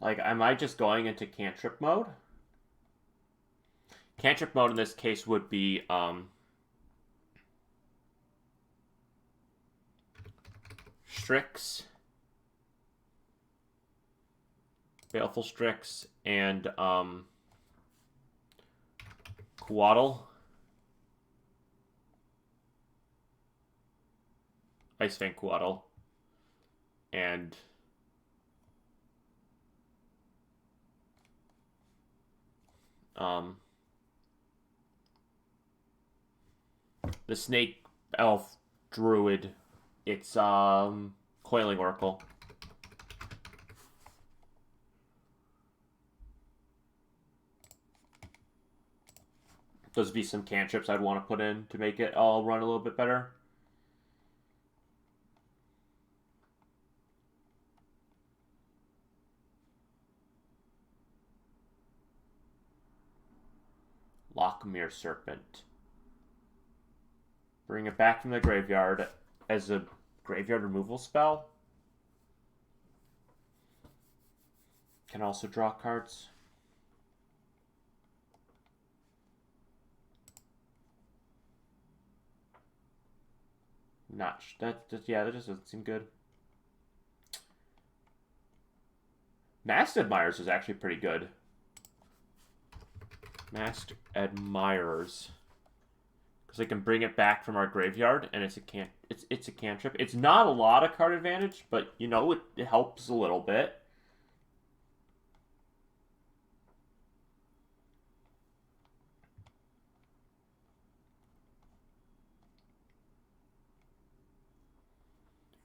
Like, am I just going into cantrip mode? Cantrip mode in this case would be Strix, Baleful Strix, and Quaddle. Ice Fang Quaddle. And the Snake Elf Druid. It's Coiling Oracle. Those would be some cantrips I'd want to put in to make it all run a little bit better. Lockmere Serpent. Bring it back from the graveyard as a graveyard removal spell. Can also draw cards. Yeah, that just doesn't seem good. Masked Admirers is actually pretty good. Masked Admirers, because I can bring it back from our graveyard, and it's a cantrip. It's not a lot of card advantage, but you know it helps a little bit.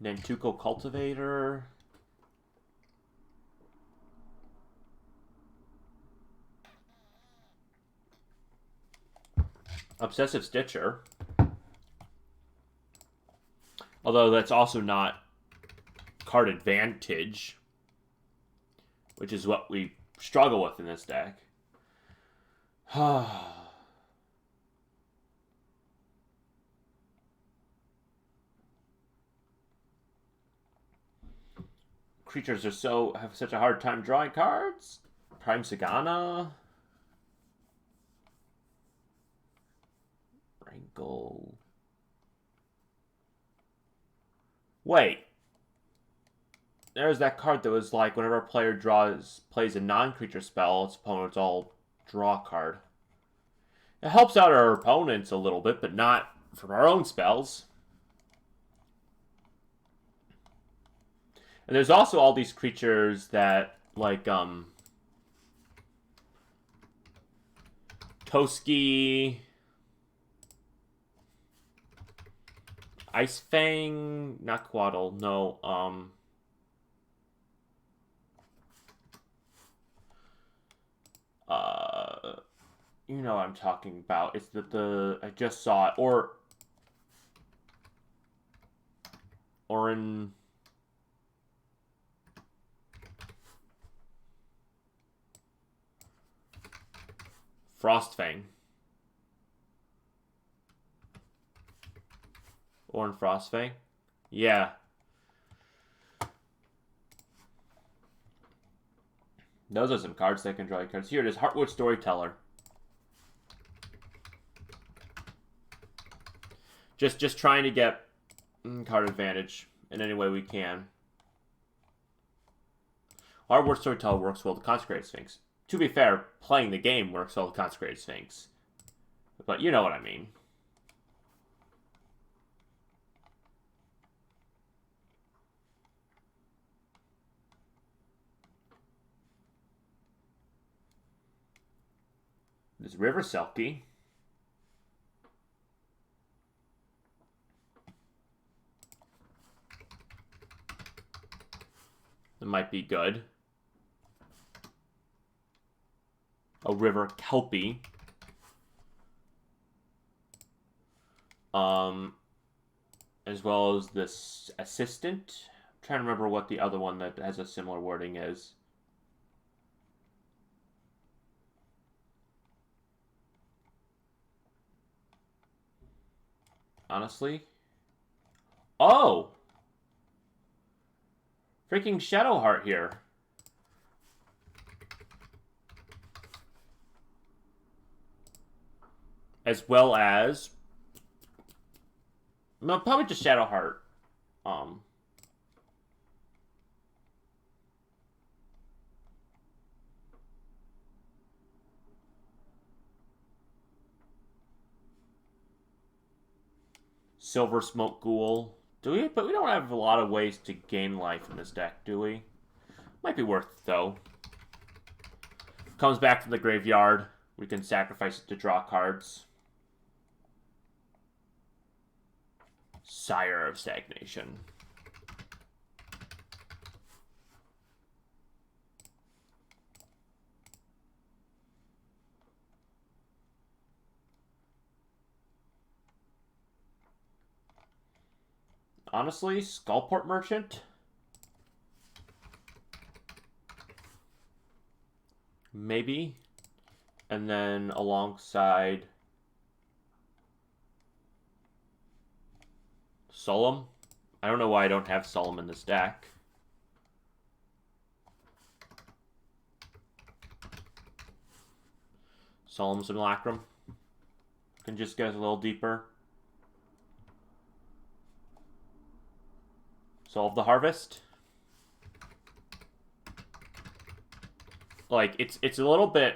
Nantuko Cultivator. Obsessive Stitcher. Although that's also not card advantage, which is what we struggle with in this deck. Creatures have such a hard time drawing cards. Prime Sagana. Wrangle. Wait. There's that card that was like whenever a player plays a non-creature spell, its opponent's all draw card. It helps out our opponents a little bit, but not from our own spells. And there's also all these creatures that, like, Toski, Ice Fang, not Quaddle, no, you know what I'm talking about. It's I just saw it, Orin... Frostfang. Orin Frostfang? Yeah. Those are some cards that can draw cards. Here it is, Heartwood Storyteller. Just trying to get card advantage in any way we can. Heartwood Storyteller works well with the Consecrated Sphinx. To be fair, playing the game works well with Consecrated Sphinx. But you know what I mean. There's River Selkie. That might be good. A River Kelpie. As well as this Assistant. I'm trying to remember what the other one that has a similar wording is. Honestly. Oh! Freaking Shadowheart here. as well as no, probably just Shadowheart. Silver Smoke Ghoul. Do we? But we don't have a lot of ways to gain life in this deck, do we? Might be worth it, though. Comes back from the graveyard. We can sacrifice it to draw cards. Sire of Stagnation. Honestly, Skullport Merchant? Maybe. And then alongside Solemn. I don't know why I don't have Solemn in this deck. Solemn Simulacrum. Can just get a little deeper. Solve the Harvest. Like, it's a little bit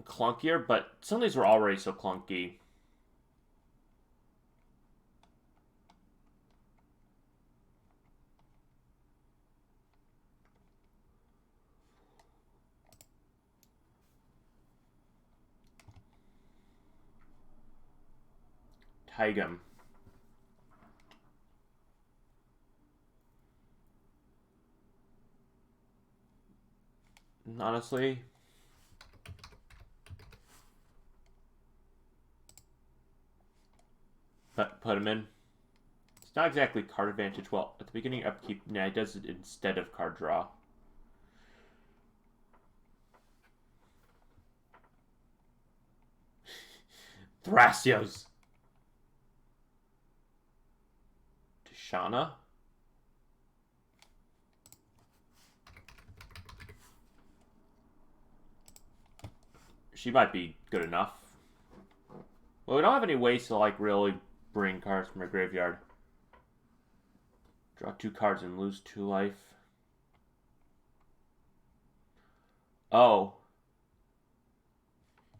clunkier, but some of these were already so clunky. Tigum. Honestly, but put him in. It's not exactly card advantage. Well, at the beginning of upkeep, nah, it does it instead of card draw. Thrasios. Tishana. She might be good enough. Well, we don't have any ways to, like, really bring cards from our graveyard. Draw 2 cards and lose 2 life. Oh.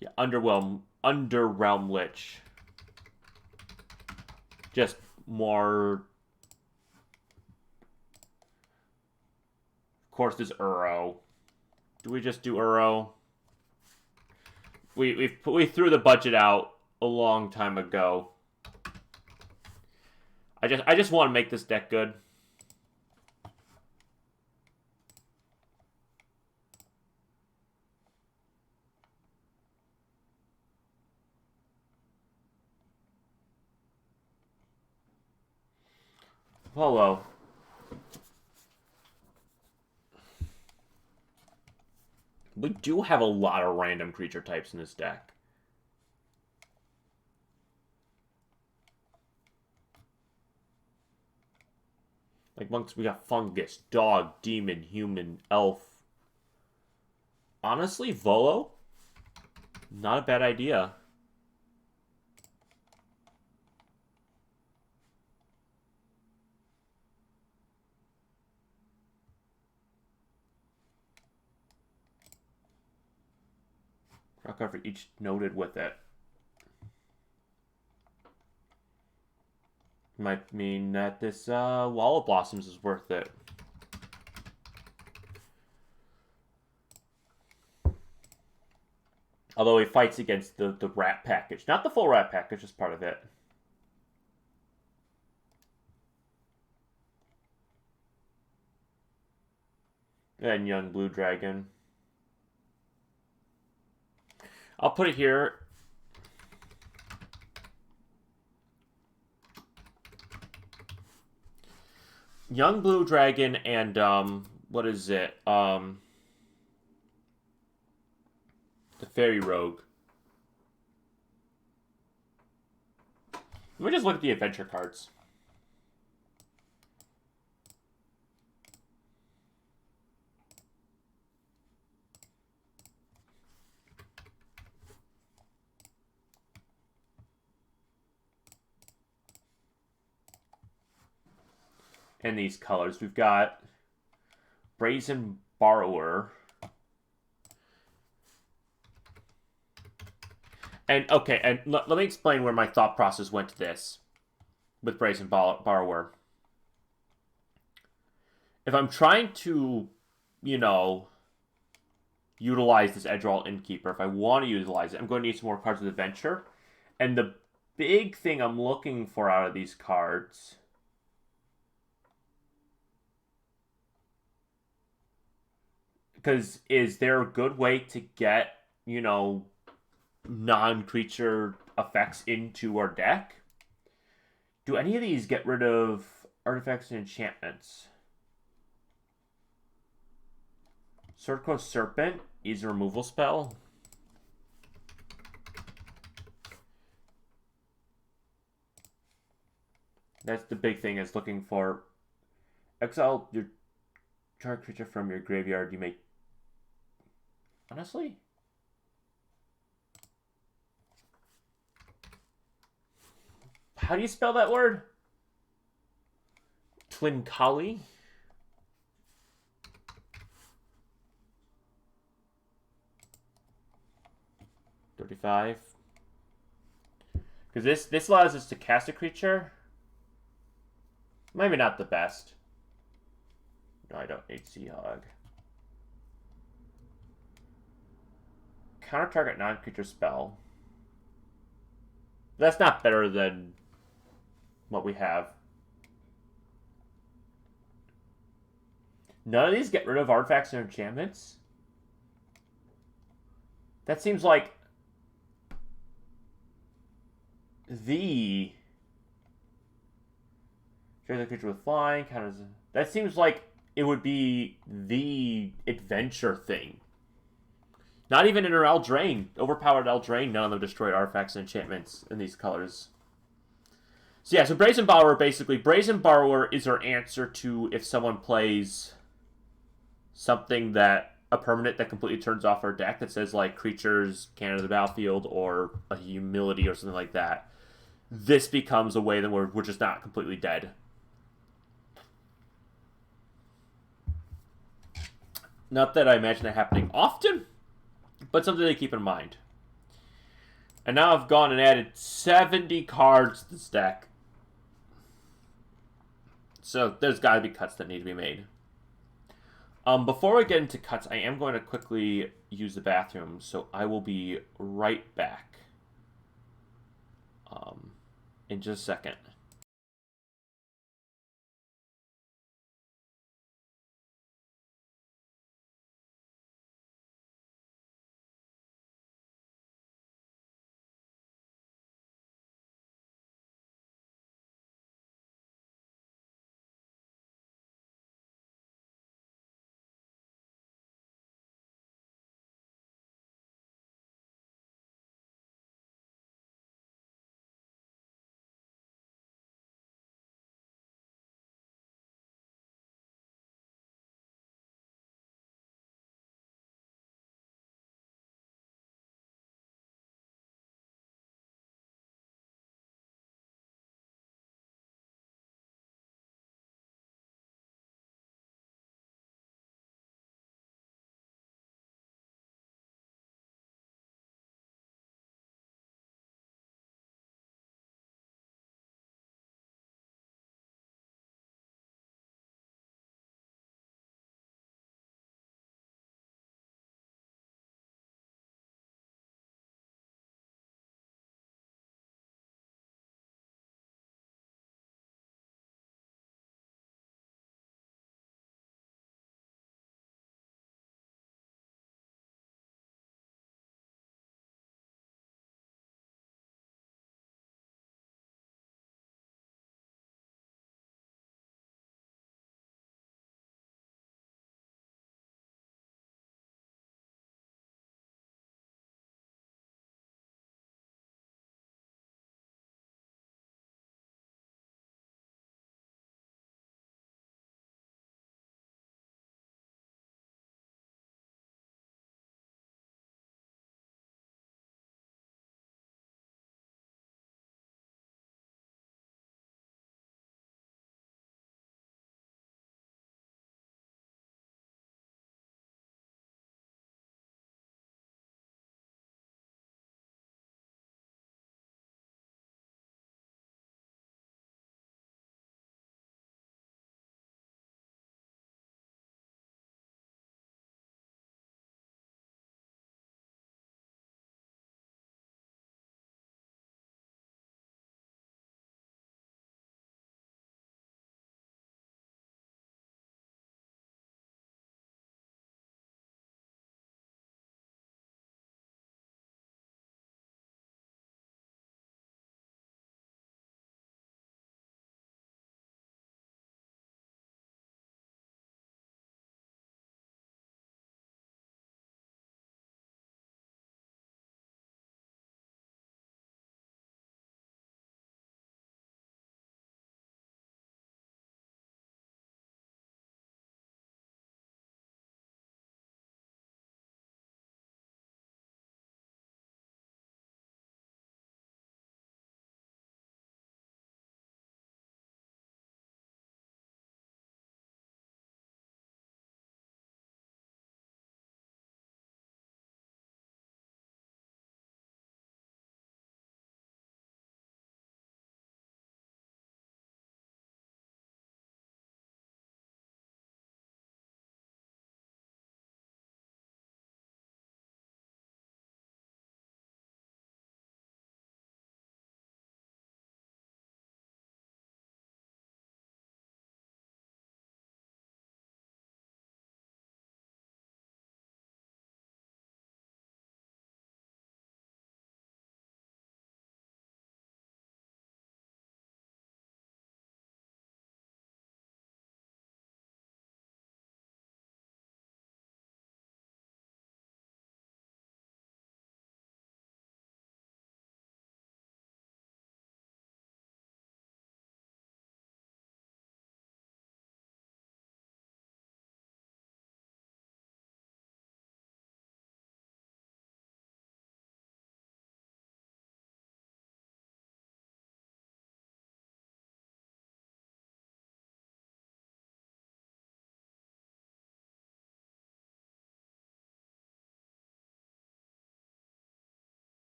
Yeah, Underrealm Lich. Just more. Of course, there's Uro. Do we just do Uro? We threw the budget out a long time ago. I just want to make this deck good. Hello. We do have a lot of random creature types in this deck. Like monks, we got fungus, dog, demon, human, elf. Honestly, Volo? Not a bad idea. Draw card for each noted with it. Might mean that this Wall of Blossoms is worth it. Although he fights against the rat package. Not the full rat package, just part of it. And Young Blue Dragon. I'll put it here. Young Blue Dragon and, what is it? The Fairy Rogue. Let me just look at the adventure cards. in these colors. We've got Brazen Borrower. And, okay, and let me explain where my thought process went to this with Brazen Borrower. If I'm trying to, you know, utilize this Edgewall Innkeeper, if I want to utilize it, I'm going to need some more cards with Adventure. And the big thing I'm looking for out of these cards because is there a good way to get, you know, non-creature effects into our deck? Do any of these get rid of artifacts and enchantments? Swordcoast Serpent is a removal spell. That's the big thing, is looking for exile your target creature from your graveyard. You may, honestly, how do you spell that word? Twinkali? $35. Because this allows us to cast a creature. Maybe not the best. No, I don't need Seahog. Counter target non-creature spell. That's not better than what we have. None of these get rid of artifacts and enchantments. That seems like the trade the creature with flying counters. That seems like it would be the adventure thing. Not even in our Eldraine. Overpowered Eldraine, none of them destroyed artifacts and enchantments in these colors. So yeah, so Brazen Borrower, basically, Brazen Borrower is our answer to if someone plays something that, a permanent that completely turns off our deck that says, like, creatures can't enter the battlefield or a humility or something like that. This becomes a way that we're just not completely dead. Not that I imagine that happening often, but something to keep in mind. And now I've gone and added 70 cards to this deck. So there's got to be cuts that need to be made. Before I get into cuts, I am going to quickly use the bathroom, so I will be right back in just a second.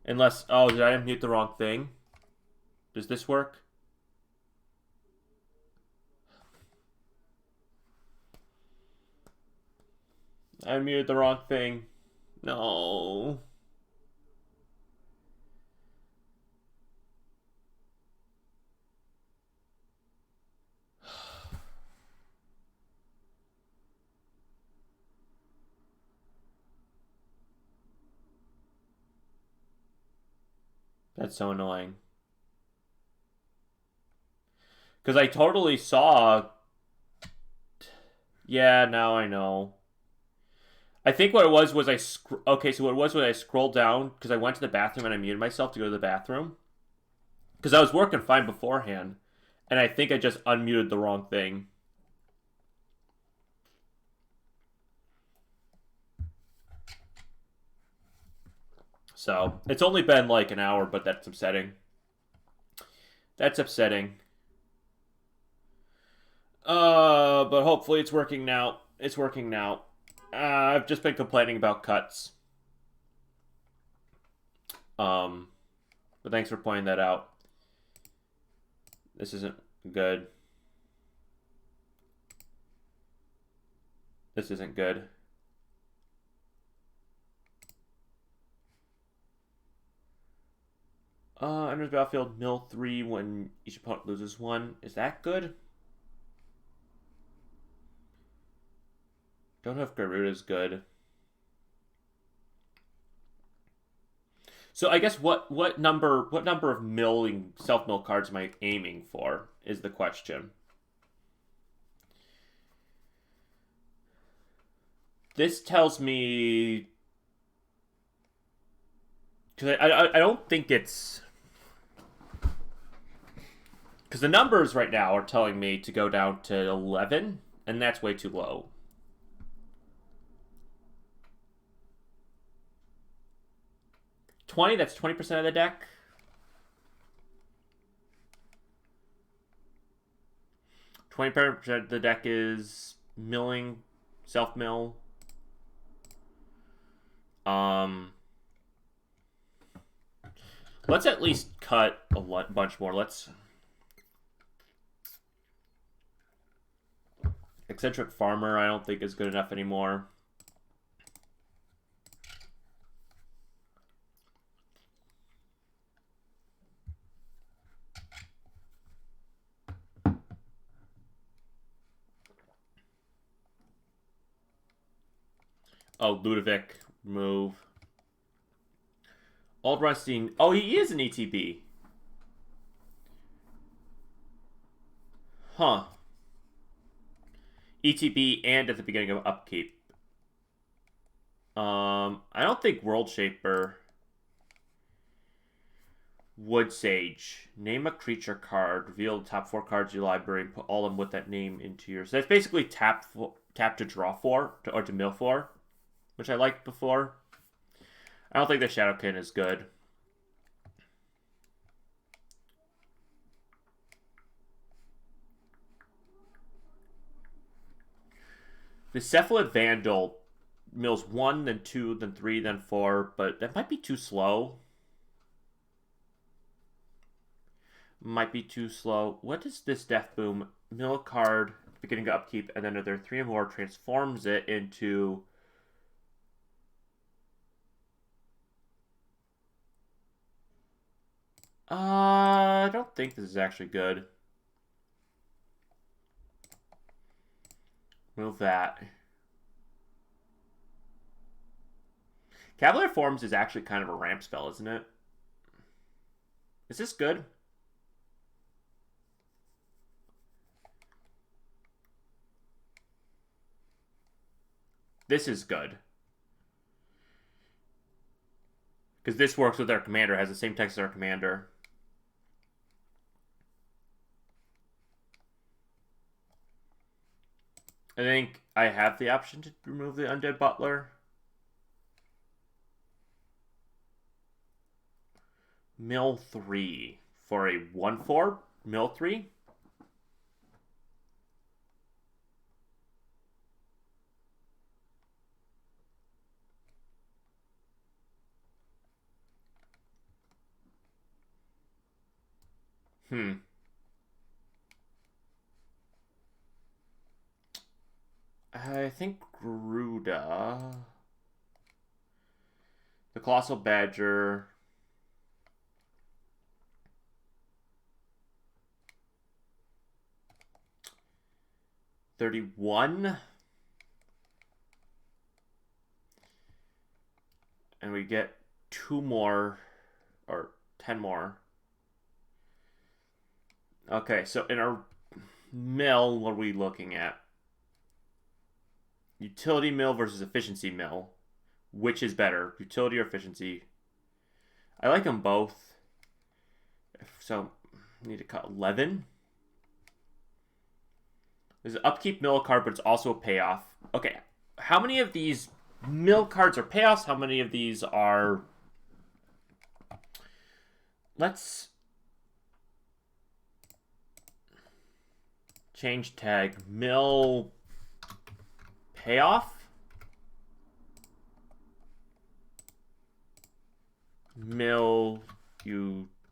Unless, oh, did I unmute the wrong thing? Does this work? I unmuted the wrong thing. No. That's so annoying. Because I totally saw... Yeah, now I know. I think what it was I... Okay, so what it was I scrolled down, because I went to the bathroom and I muted myself to go to the bathroom. Because I was working fine beforehand. And I think I just unmuted the wrong thing. So, it's only been like an hour, but that's upsetting. That's upsetting. But hopefully it's working now. It's working now. I've just been complaining about cuts. But thanks for pointing that out. This isn't good. This isn't good. Enters the battlefield, mill 3 when each opponent loses 1. Is that good? Don't know if Garuda's good. So I guess what number of milling self-mill cards am I aiming for is the question. This tells me, because I don't think it's, because the numbers right now are telling me to go down to 11, and that's way too low. That's 20% of the deck. %20 of the deck is milling, self-mill. Let's at least cut a bunch more. Let's... Eccentric Farmer, I don't think is good enough anymore. Oh, Ludovic, move. Aldrunstein. Oh, he is an ETB. Huh. ETB and at the beginning of upkeep. I don't think World Shaper. Wood Sage. Name a creature card. Reveal the top 4 cards of your library and put all of them with that name into your... So that's basically tap to draw 4, or to mill 4, which I liked before. I don't think the Shadowkin is good. The Cephalid Vandal mills 1, then 2, then 3, then 4, but that might be too slow. Might be too slow. What is this Death Boom? Mill a card, beginning of upkeep, and then if there are 3 or more, transforms it into... I don't think this is actually good. Move that. Cavalier Forms is actually kind of a ramp spell, isn't it? Is this good? This is good. Because this works with our commander, has the same text as our commander. I think I have the option to remove the Undead Butler. Mill 3 for a 1/4. Mill 3. I think Gruda. The Colossal Badger. $31. And we get 2 more, or 10 more. Okay, so in our mill, what are we looking at? Utility mill versus efficiency mill. Which is better, utility or efficiency? I like them both. So, I need to cut 11. There's an upkeep mill card, but it's also a payoff. Okay, how many of these mill cards are payoffs? How many of these are... Let's change tag. Mill payoff. Mill utility.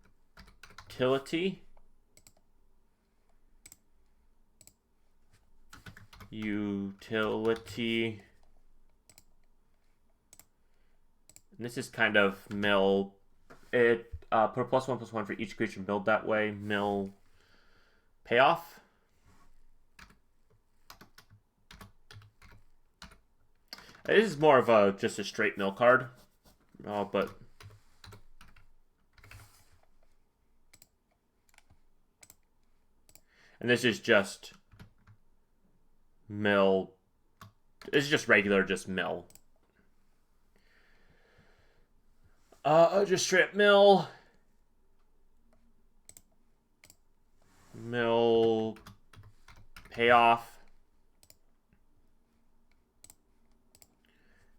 Utility. And this is kind of mill. It put a +1/+1 for each creature milled that way. Mill payoff. This is more of just a straight mill card. But and this is just mill. This is just regular, just mill. Just straight mill. Mill payoff.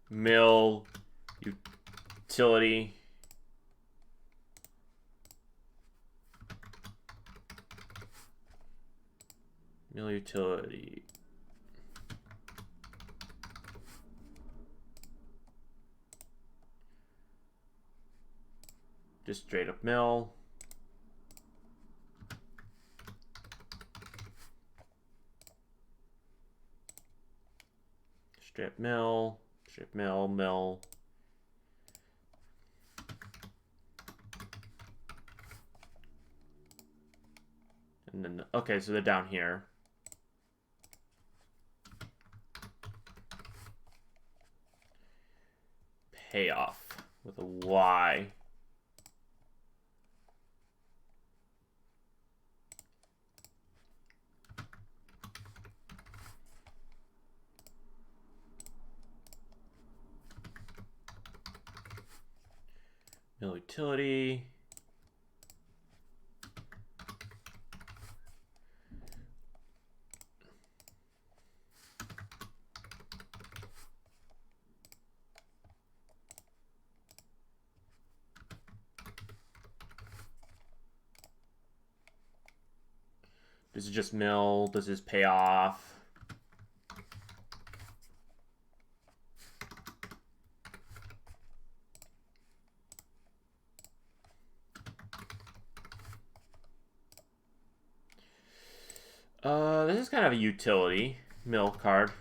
Mill utility. Mill utility. Just straight up mill. Straight mill. Straight mill, mill. And then, okay, so they're down here. Payoff with a Y. Mill utility. This is just mill. This is payoff. This is kind of a utility mill card.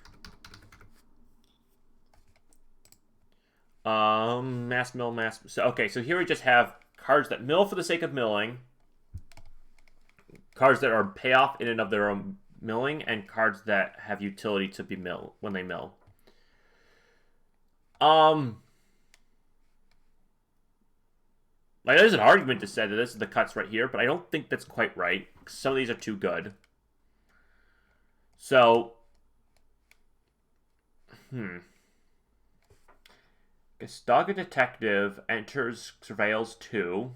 Mass mill, mass. So okay, so here we just have cards that mill for the sake of milling, cards that are payoff in and of their own milling, and cards that have utility to be mill when they mill. Like, there's an argument to say that this is the cuts right here, but I don't think that's quite right. Some of these are too good. So, Gastaga Detective enters Surveils 2.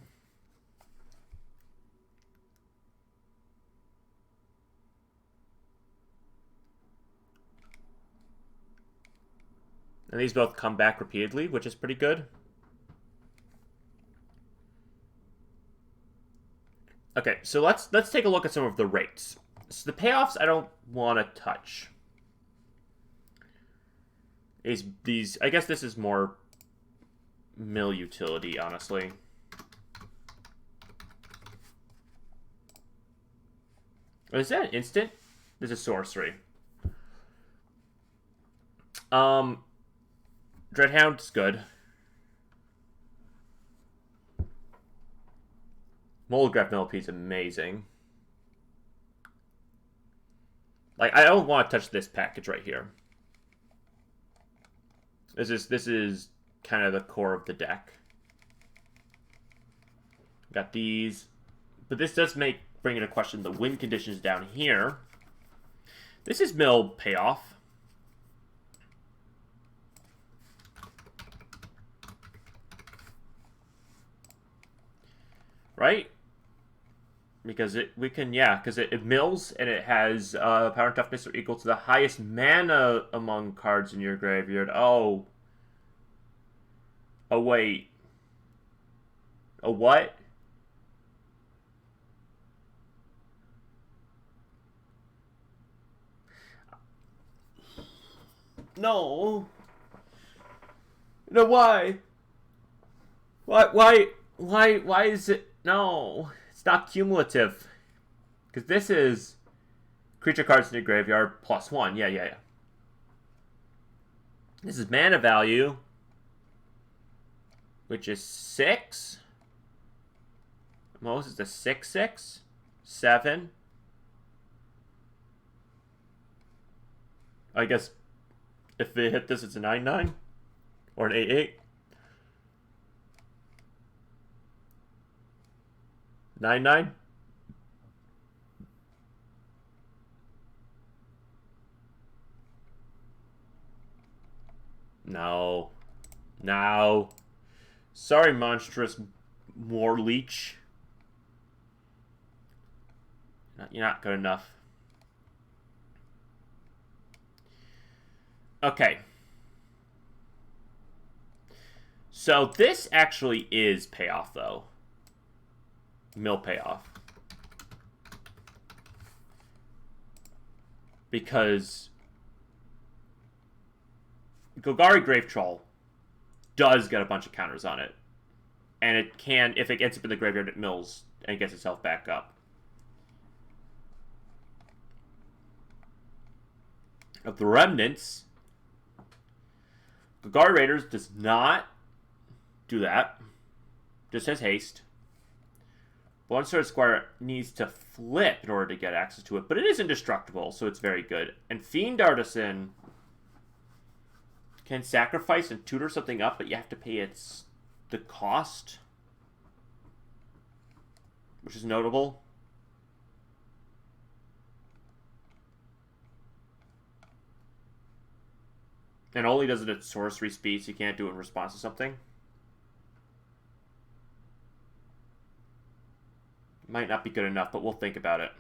And these both come back repeatedly, which is pretty good. Okay, so let's take a look at some of the rates. So the payoffs I don't want to touch. These I guess this is more mill utility, honestly. Is that instant? This is sorcery. Dreadhound's good. Molograph Millipede's amazing. Like, I don't want to touch this package right here. This is kind of the core of the deck. Got these. But this does bring into question the win conditions down here. This is mill payoff. Right? Because it mills and it has power and toughness are equal to the highest mana among cards in your graveyard. Oh. Oh, wait. A what? No. No, why? Why is it? No. It's not cumulative. Because this is creature cards in your graveyard +1. Yeah. This is mana value, which is 6. Most is a 6/6, 7. I guess if they hit this, it's a 9/9 or an 8/8. 9/9. No. Sorry, monstrous war leech. You're not good enough. Okay. So this actually is payoff, though. Mill payoff. Because Golgari Grave Troll does get a bunch of counters on it. And it can, if it gets up in the graveyard, it mills and gets itself back up. Of the remnants, Golgari Raiders does not do that. Just has haste. One Sword Squire needs to flip in order to get access to it, but it is indestructible, so it's very good. And Fiend Artisan can sacrifice and tutor something up, but you have to pay the cost, which is notable. And only does it at sorcery speed, so you can't do it in response to something. Might not be good enough, but we'll think about it.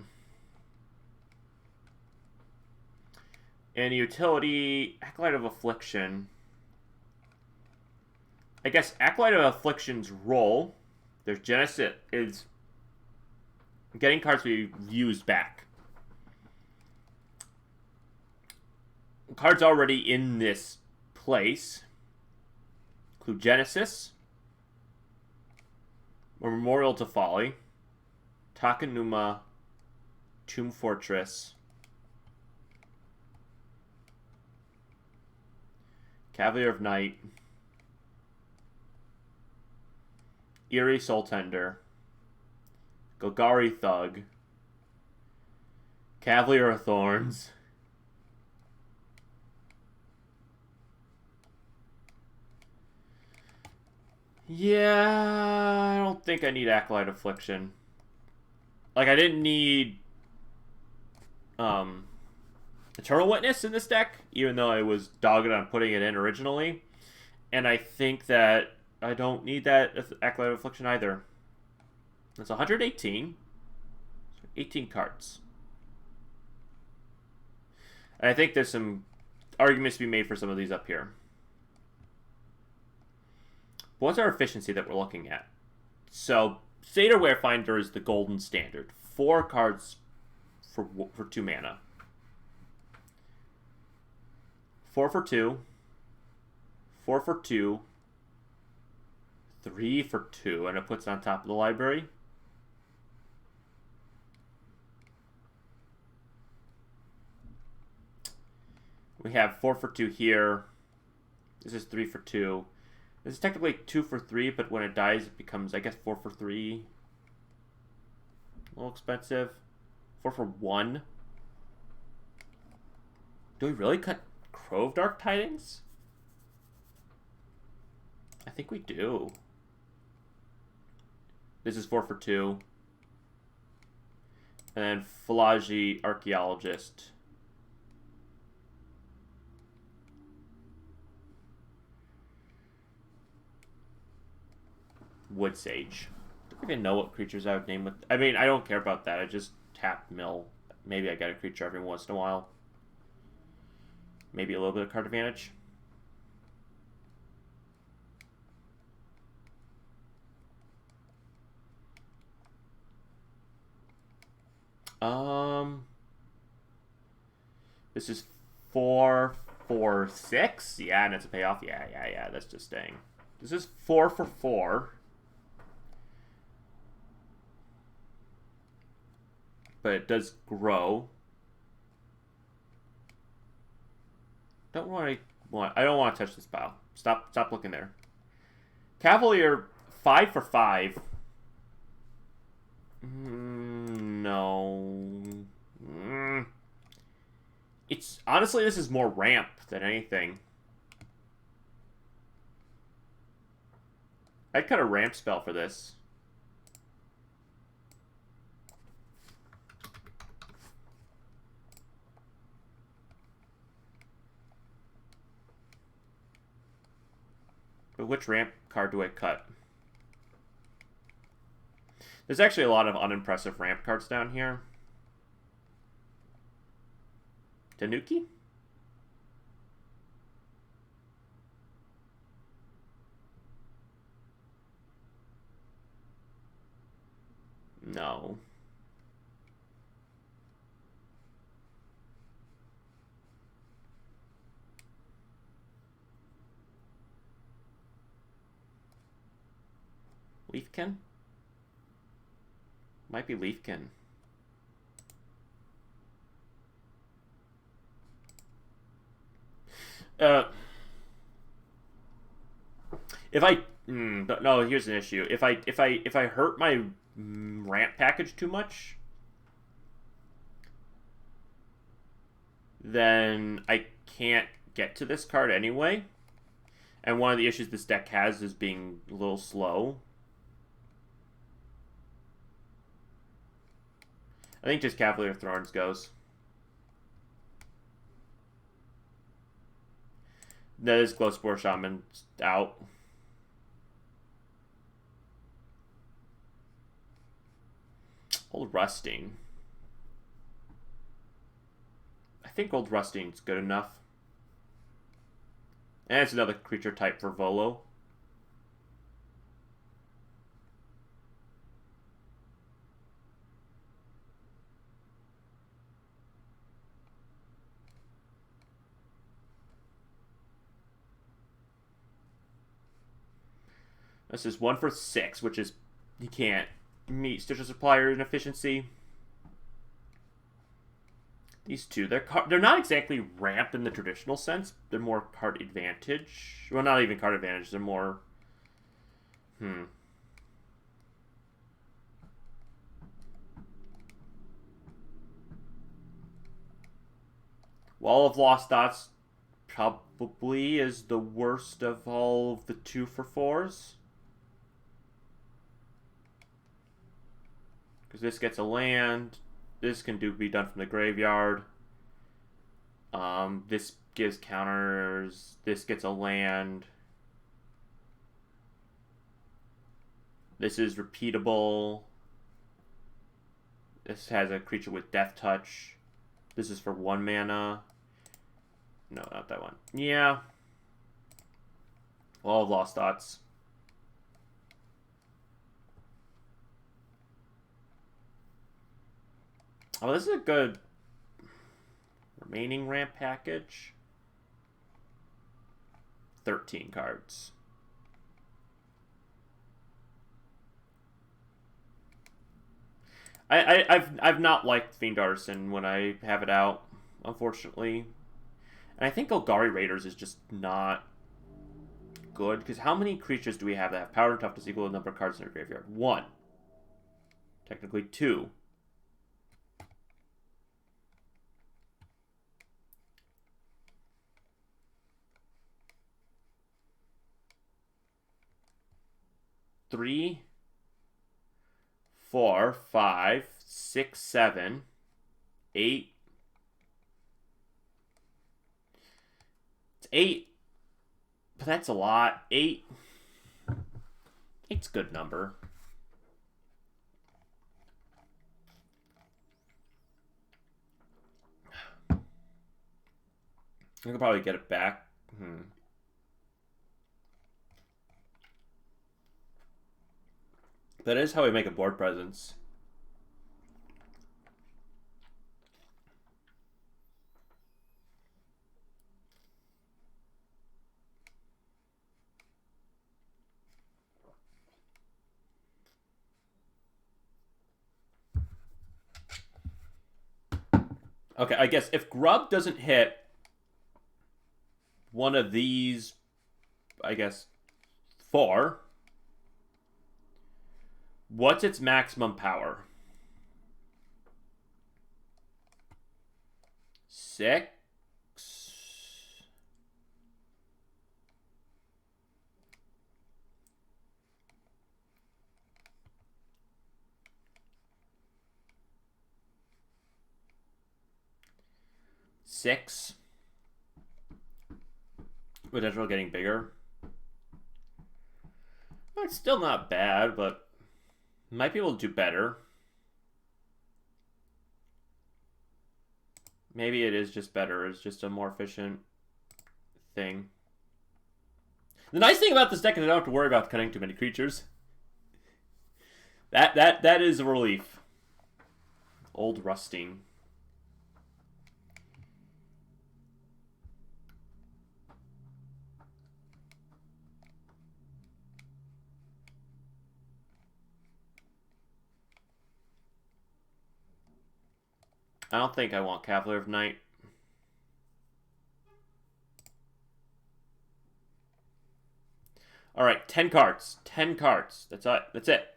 And utility, Acolyte of Affliction. I guess Acolyte of Affliction's role, there's Genesis, is getting cards we used back. Cards already in this place include Genesis, Memorial to Folly, Takenuma, Tomb Fortress, Cavalier of Night, Eerie Soul Tender, Golgari Thug, Cavalier of Thorns, yeah, I don't think I need Acolyte Affliction. Like, I didn't need Eternal Witness in this deck, even though I was dogged on putting it in originally. And I think that I don't need that Acolyte of Affliction either. That's 118. 18 cards. And I think there's some arguments to be made for some of these up here. What's our efficiency that we're looking at? So, Satyr Warefinder is the golden standard. 4 cards for 2 mana. 4 for 2. 4 for 2. 3 for 2. And it puts it on top of the library. We have 4 for 2 here. This is 3 for 2. This is technically 2 for 3, but when it dies, it becomes, I guess, 4 for 3. A little expensive. 4 for 1. Do we really cut Crow of Dark Tidings? I think we do. This is 4 for 2. And then Philology Archaeologist. Wood Sage. I don't even know what creatures I would name with. I mean, I don't care about that. I just tap mill. Maybe I get a creature every once in a while. Maybe a little bit of card advantage. This is 4 for 6. Yeah, and it's a payoff. Yeah. That's just staying. This is 4 for 4. But it does grow. I don't want to touch this pile. Stop looking there. Cavalier 5 for 5. No. It's honestly, this is more ramp than anything. I'd cut a ramp spell for this. But which ramp card do I cut? There's actually a lot of unimpressive ramp cards down here. Tanuki? No. Leafkin? Might be Leafkin. If I no, here's an issue. If I hurt my ramp package too much, then I can't get to this card anyway. And one of the issues this deck has is being a little slow. I think just Cavalier of Thorns goes. That is Glowspore Shaman out. Old Rusting. I think Old Rusting's good enough. And it's another creature type for Volo. This is 1 for 6, which is, you can't meet Stitcher Supplier in efficiency. These two, they're not exactly ramp in the traditional sense. They're more card advantage. Well, not even card advantage. They're more... Wall of Lost Dots probably is the worst of all of the 2 for 4s. Because this gets a land. This can be done from the graveyard. This gives counters. This gets a land. This is repeatable. This has a creature with Death Touch. This is for 1 mana. No, not that one. Yeah. All of Lost Dots. Oh, this is a good remaining ramp package. 13 cards. I've not liked Fiend Artisan when I have it out, unfortunately. And I think Golgari Raiders is just not good, because how many creatures do we have that have power and toughness equal to the number of cards in their graveyard? 1. Technically 2. Three, 4, 5, 6, 7, 8. It's 8. But that's a lot. 8. 8's a good number. I could probably get it back. That is how we make a board presence. Okay, I guess if Grub doesn't hit one of these, I guess, 4, what's its maximum power? 6? Six. Potential getting bigger. Well, it's still not bad, but might be able to do better. Maybe it is just better. It's just a more efficient thing. The nice thing about this deck is I don't have to worry about cutting too many creatures. That is a relief. Old Rusting. I don't think I want Cavalier of Night. All right, 10 cards. 10 cards. That's it. That's it.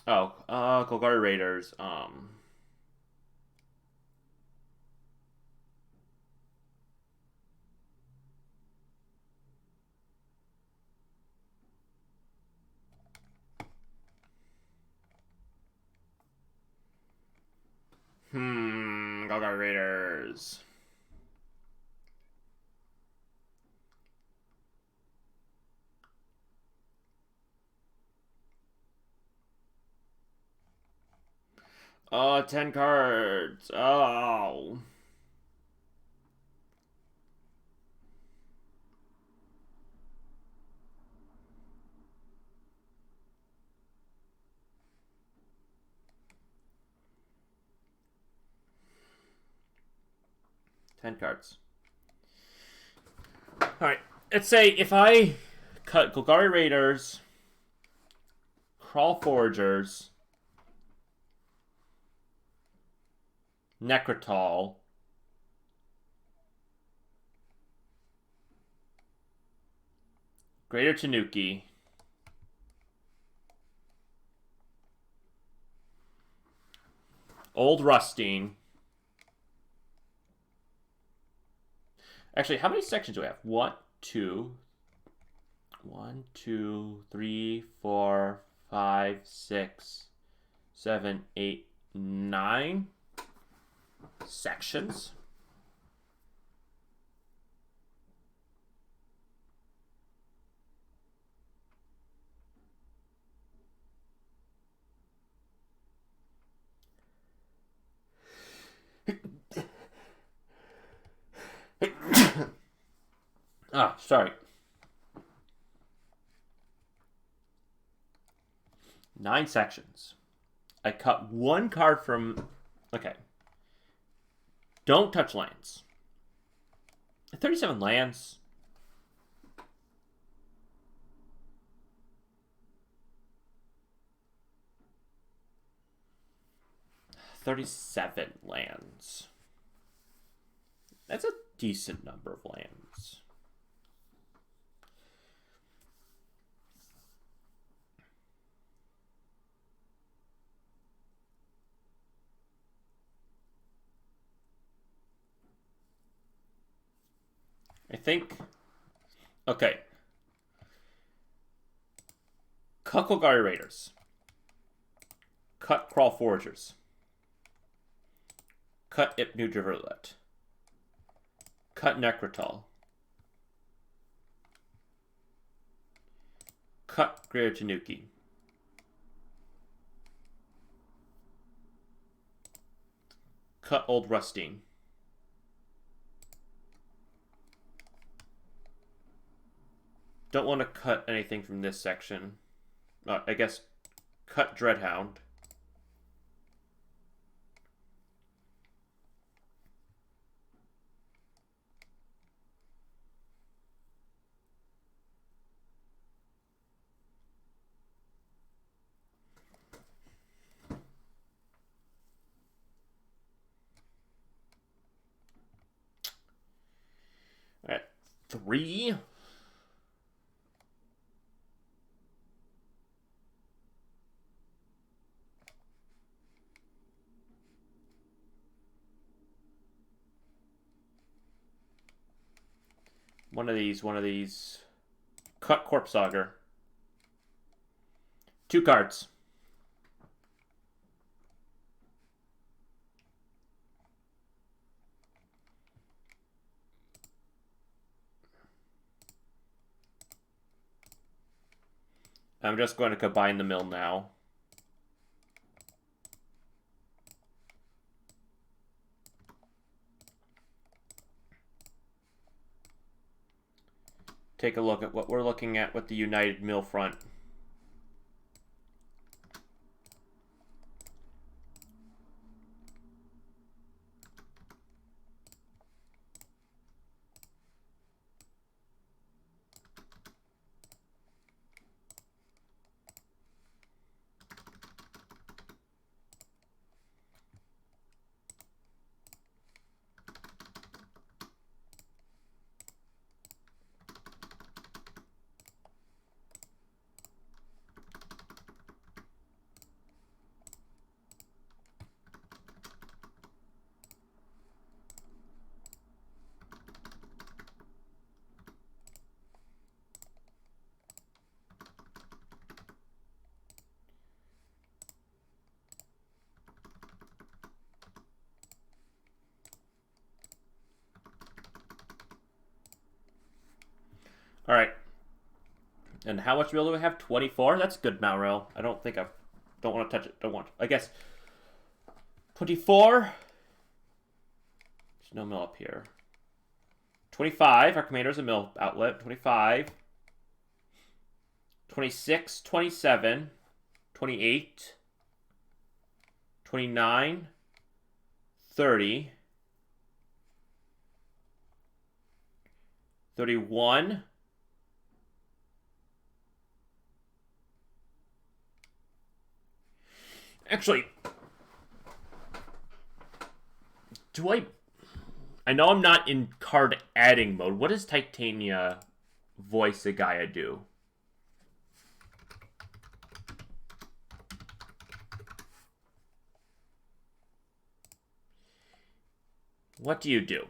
Oh, Golgari Raiders. Golgari Raiders. Oh, 10 cards. Oh. Ten cards. Alright. Let's say if I cut Golgari Raiders, Crawl Foragers, Necrotol, Greater Tanuki, Old Rusting. Actually, how many sections do we have? 1, 2, 3, 4, 5, 6, 7, 8, 9 sections. Sorry. 9 sections. I cut 1 card from... Okay. Don't touch lands. 37 lands. 37 lands. That's a decent number of lands. I think... Okay. Cut Golgari Raiders. Cut Crawl Foragers. Cut Ipnu Driverlet. Cut Necrotal. Cut Greater Tanuki. Cut Old Rustine. Don't want to cut anything from this section. I guess cut Dreadhound. All right, 3. One of these. Cut Corpse Augur. 2 cards. I'm just going to combine the mill now. Take a look at what we're looking at with the United Mill front. All right. And how much mill do we have? 24? That's good, Malrail. I don't think I don't want to touch it. Don't want to. I guess 24. There's no mill up here. 25. Our commander's a mill outlet. 25. 26, 27, 28, 29, 30, 31, actually, I know I'm not in card adding mode. What does Titania Voice of Gaia do? What do you do?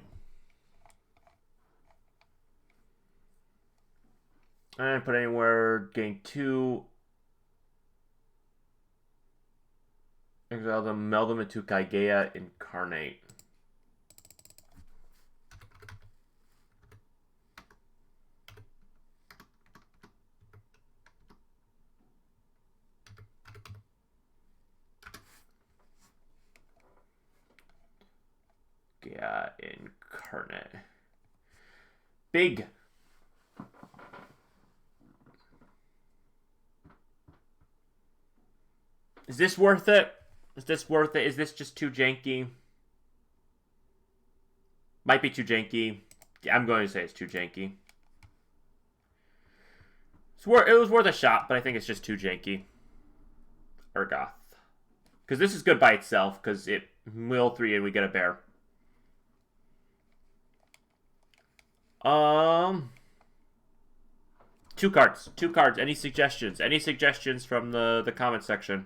I didn't put anywhere. Gain 2. Exile them, meld them into Gaia Incarnate. Gaia Incarnate. Big. Is this worth it? Is this worth it? Is this just too janky? Might be too janky. Yeah, I'm going to say it's too janky. It was worth a shot, but I think it's just too janky. Urgoth. Because this is good by itself, because it mill 3 and we get a bear. Two cards. Two cards. Any suggestions? Any suggestions from the comment section?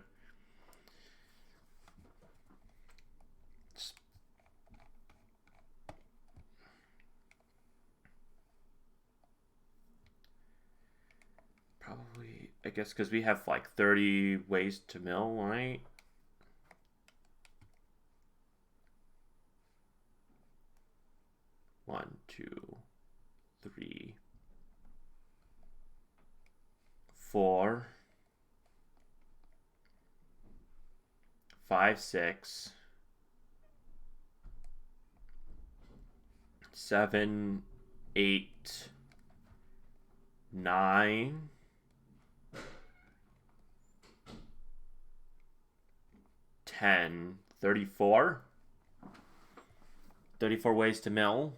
Probably, I guess, because we have like 30 ways to mill, right? One, two, three, 4, 5, 6, 7, 8, 9, 10, 34. 34 ways to mill.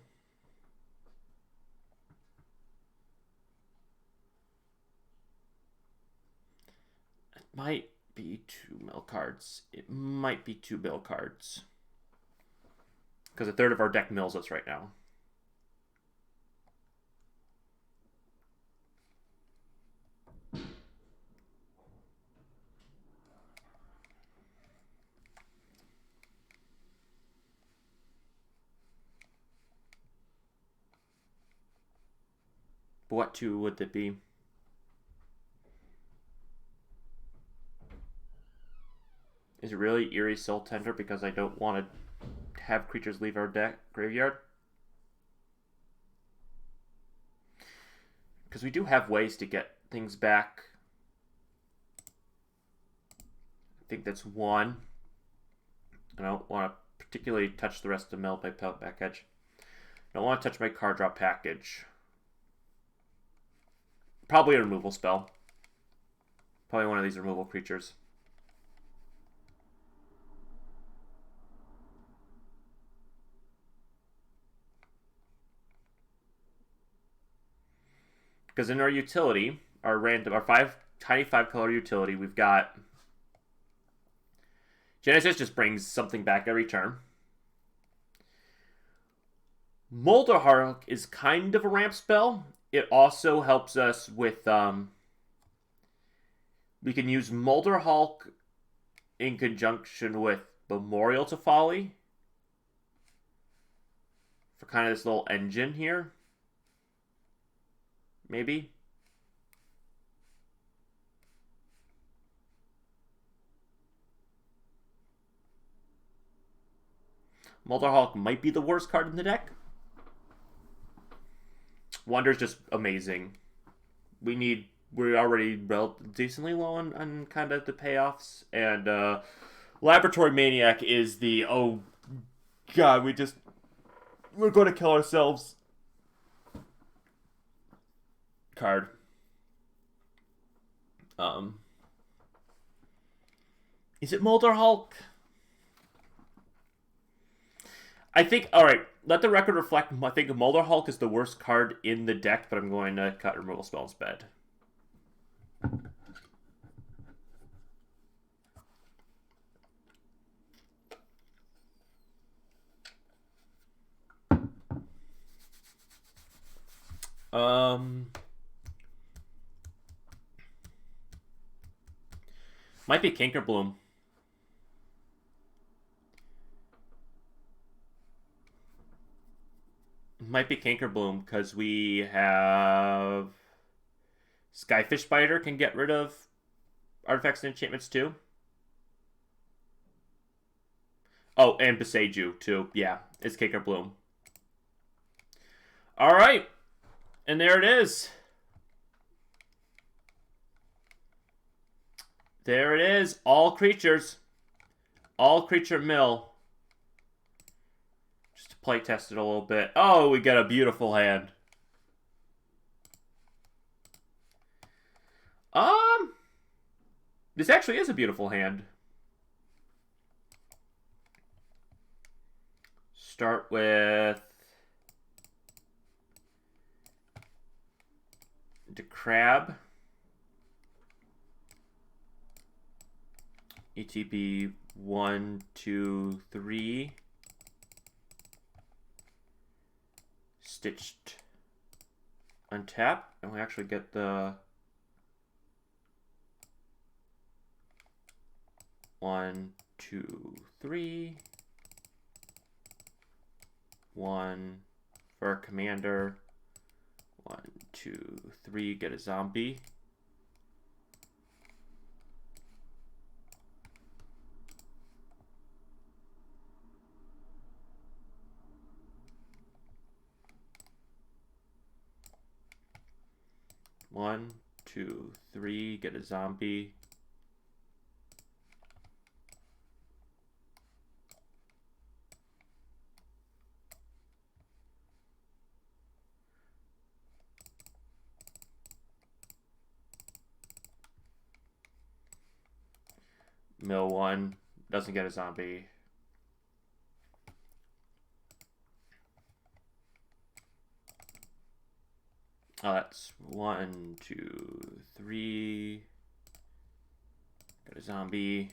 It might be 2 mill cards. It might be 2 mill cards. Because a third of our deck mills us right now. But what 2 would it be? Is it really Eerie Soul Tender because I don't want to have creatures leave our deck graveyard? Because we do have ways to get things back. I think that's 1. I don't want to particularly touch the rest of the mill by Pelt Package. I don't want to touch my card draw package. Probably a removal spell. Probably one of these removal creatures. Because in our utility, our tiny 5-color utility, we've got Genesis just brings something back every turn. Molderhark is kind of a ramp spell. It also helps us with we can use Molderhulk in conjunction with Memorial to Folly for kind of this little engine here. Maybe. Molderhulk might be the worst card in the deck. Wonder's just amazing. We're already decently low on kind of the payoffs. And Laboratory Maniac is the, oh god, we're going to kill ourselves card. Is it Molderhulk? I think, alright, let the record reflect, I think Molderhulk is the worst card in the deck, but I'm going to cut removal spells bed. Might be Kinkerbloom. Might be Kinkerbloom because we have Skyfish Spider can get rid of artifacts and enchantments too. Oh, and Beseiju too. Yeah, it's Kinkerbloom. All right, and there it is. There it is. All creatures. All creature mill. Just to play test it a little bit. Oh, we got a beautiful hand. This actually is a beautiful hand. Start with the crab. ETB 1, 2, 3. Stitched. Untap. And we actually get the 1, 2, 3. 1 for our commander. 1, 2, 3. Get a zombie. One, two, three, get a zombie. Mill 1, doesn't get a zombie. Oh, that's 1, 2, 3. Got a zombie.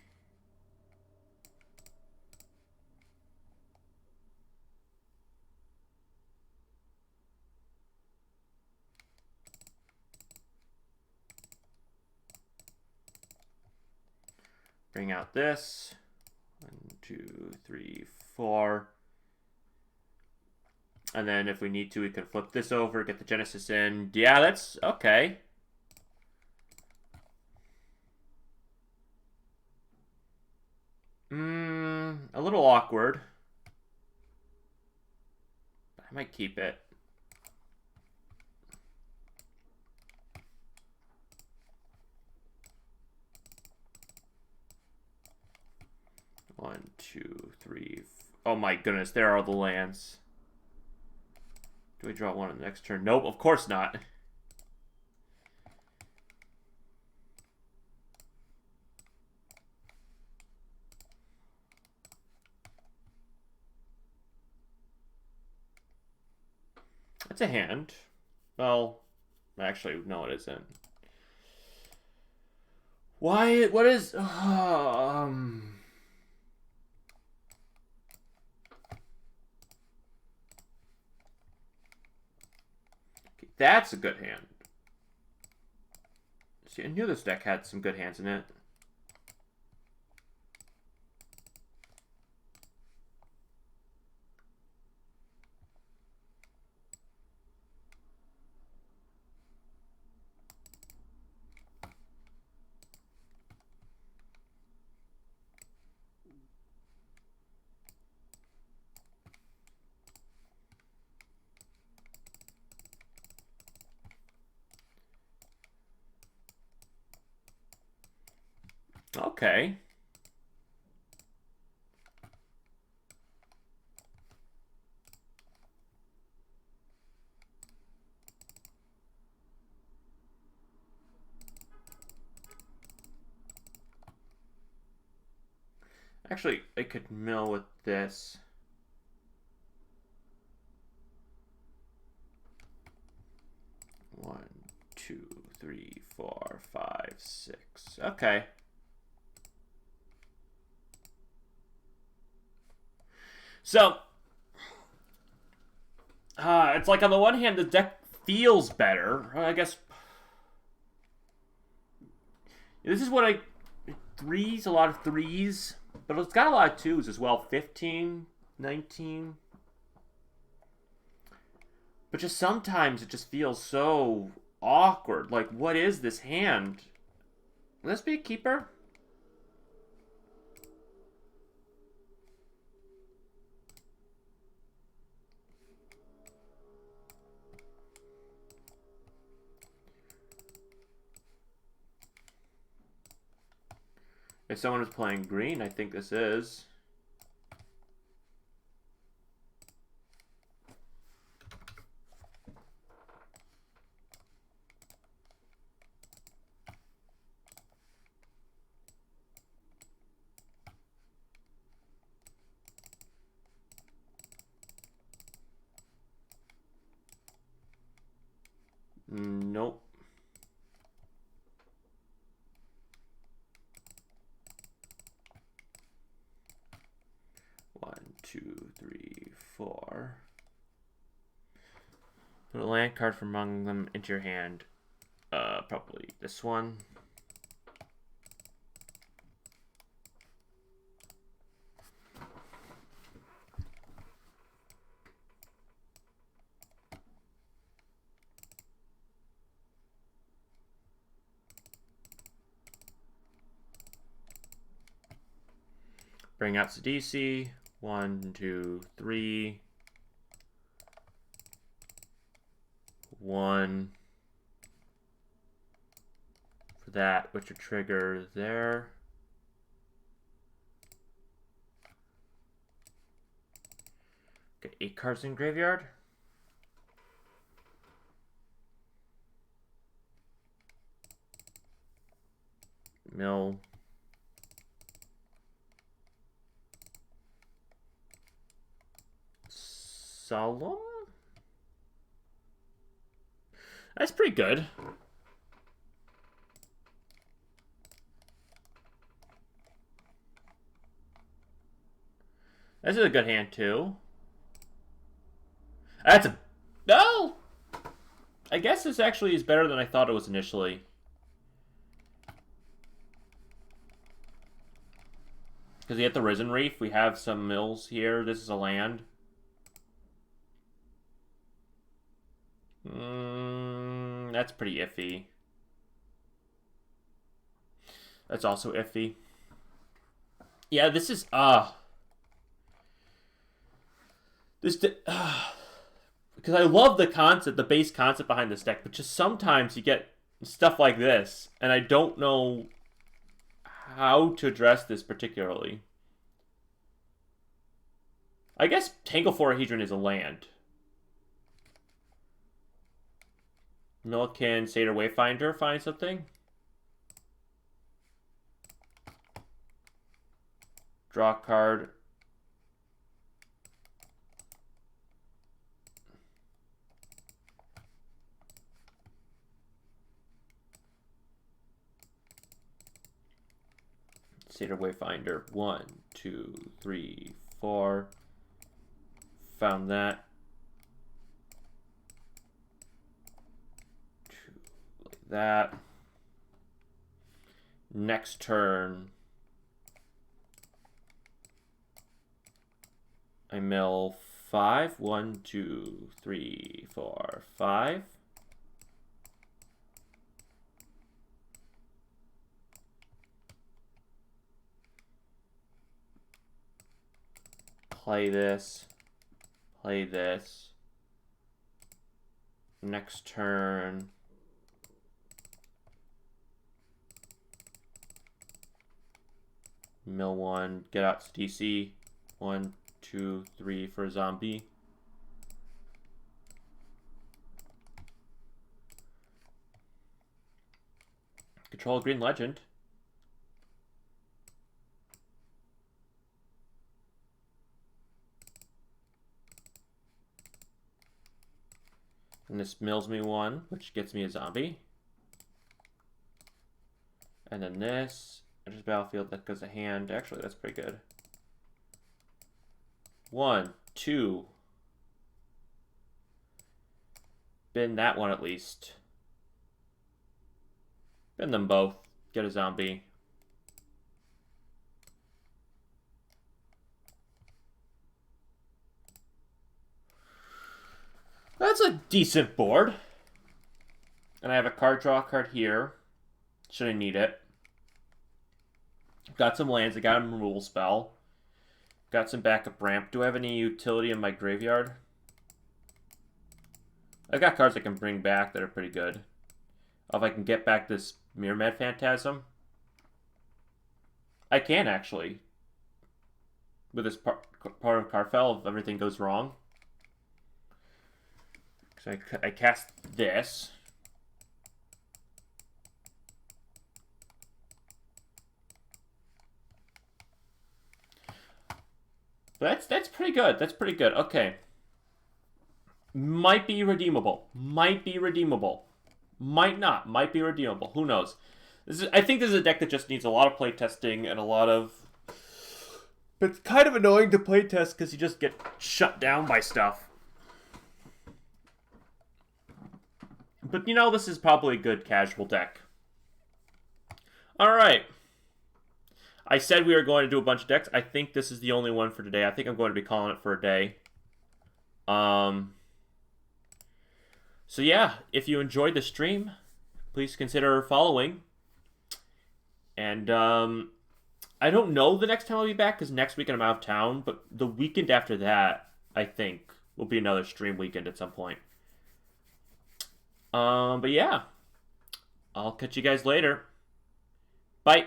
Bring out this. 1, 2, 3, 4. And then if we need to, we can flip this over, get the Genesis in. Yeah, that's okay. A little awkward. I might keep it. One, two, three. Oh my goodness, there are the lands. Do we draw one on the next turn? Nope, of course not. That's a hand. Well, actually, no, it isn't. Why? What is? That's a good hand. See, I knew this deck had some good hands in it. Okay. Actually, I could mill with this. One, two, three, 4, 5, 6. Okay. So, it's like on the one hand, the deck feels better. I guess this is what I... Threes, a lot of threes. But it's got a lot of twos as well. 15, 19. But just sometimes it just feels so awkward. Like, what is this hand? Will this be a keeper? If someone is playing green, I think this is. Nope. 4. Put a land card from among them into your hand. Probably this one. Bring out Sidisi. 1, 2, 3. 1 for that, which would trigger there. Get 8 cards in graveyard. Mill. Solemn? That's pretty good. This is a good hand, too. That's a... No! I guess this actually is better than I thought it was initially. Because we have the Risen Reef. We have some mills here. This is a land. That's pretty iffy. That's also iffy. Yeah, this is because I love the concept, the base concept behind this deck, but just sometimes you get stuff like this, and I don't know how to address this particularly. I guess Tangle Forahedron is a land. Millican Satyr Wayfinder find something. Draw a card. Satyr Wayfinder. 1, 2, 3, 4. Found that. That. Next turn, I mill 5. 1, 2, 3, 4, 5. Play this. Play this. Next turn, mill 1, get out to DC. 1, 2, 3 for a zombie. Control a green legend. And this mills me 1, which gets me a zombie. And then this. Enters battlefield, that goes a hand. Actually, that's pretty good. 1, 2. Bin that one at least. Bin them both. Get a zombie. That's a decent board. And I have a card draw card here. Should I need it? Got some lands. I got a removal spell. Got some backup ramp. Do I have any utility in my graveyard? I got cards I can bring back that are pretty good. If I can get back this Myriad Phantasm. I can actually. With this part of Carfell, if everything goes wrong. So I cast this. That's pretty good. That's pretty good. Okay. Might be redeemable. Might be redeemable. Might not. Might be redeemable. Who knows? I think this is a deck that just needs a lot of playtesting and a lot of But it's kind of annoying to playtest because you just get shut down by stuff. But you know, this is probably a good casual deck. Alright. I said we were going to do a bunch of decks. I think this is the only one for today. I think I'm going to be calling it for a day. So yeah, if you enjoyed the stream, please consider following. And I don't know the next time I'll be back because next weekend I'm out of town. But the weekend after that, I think, will be another stream weekend at some point. But yeah, I'll catch you guys later. Bye.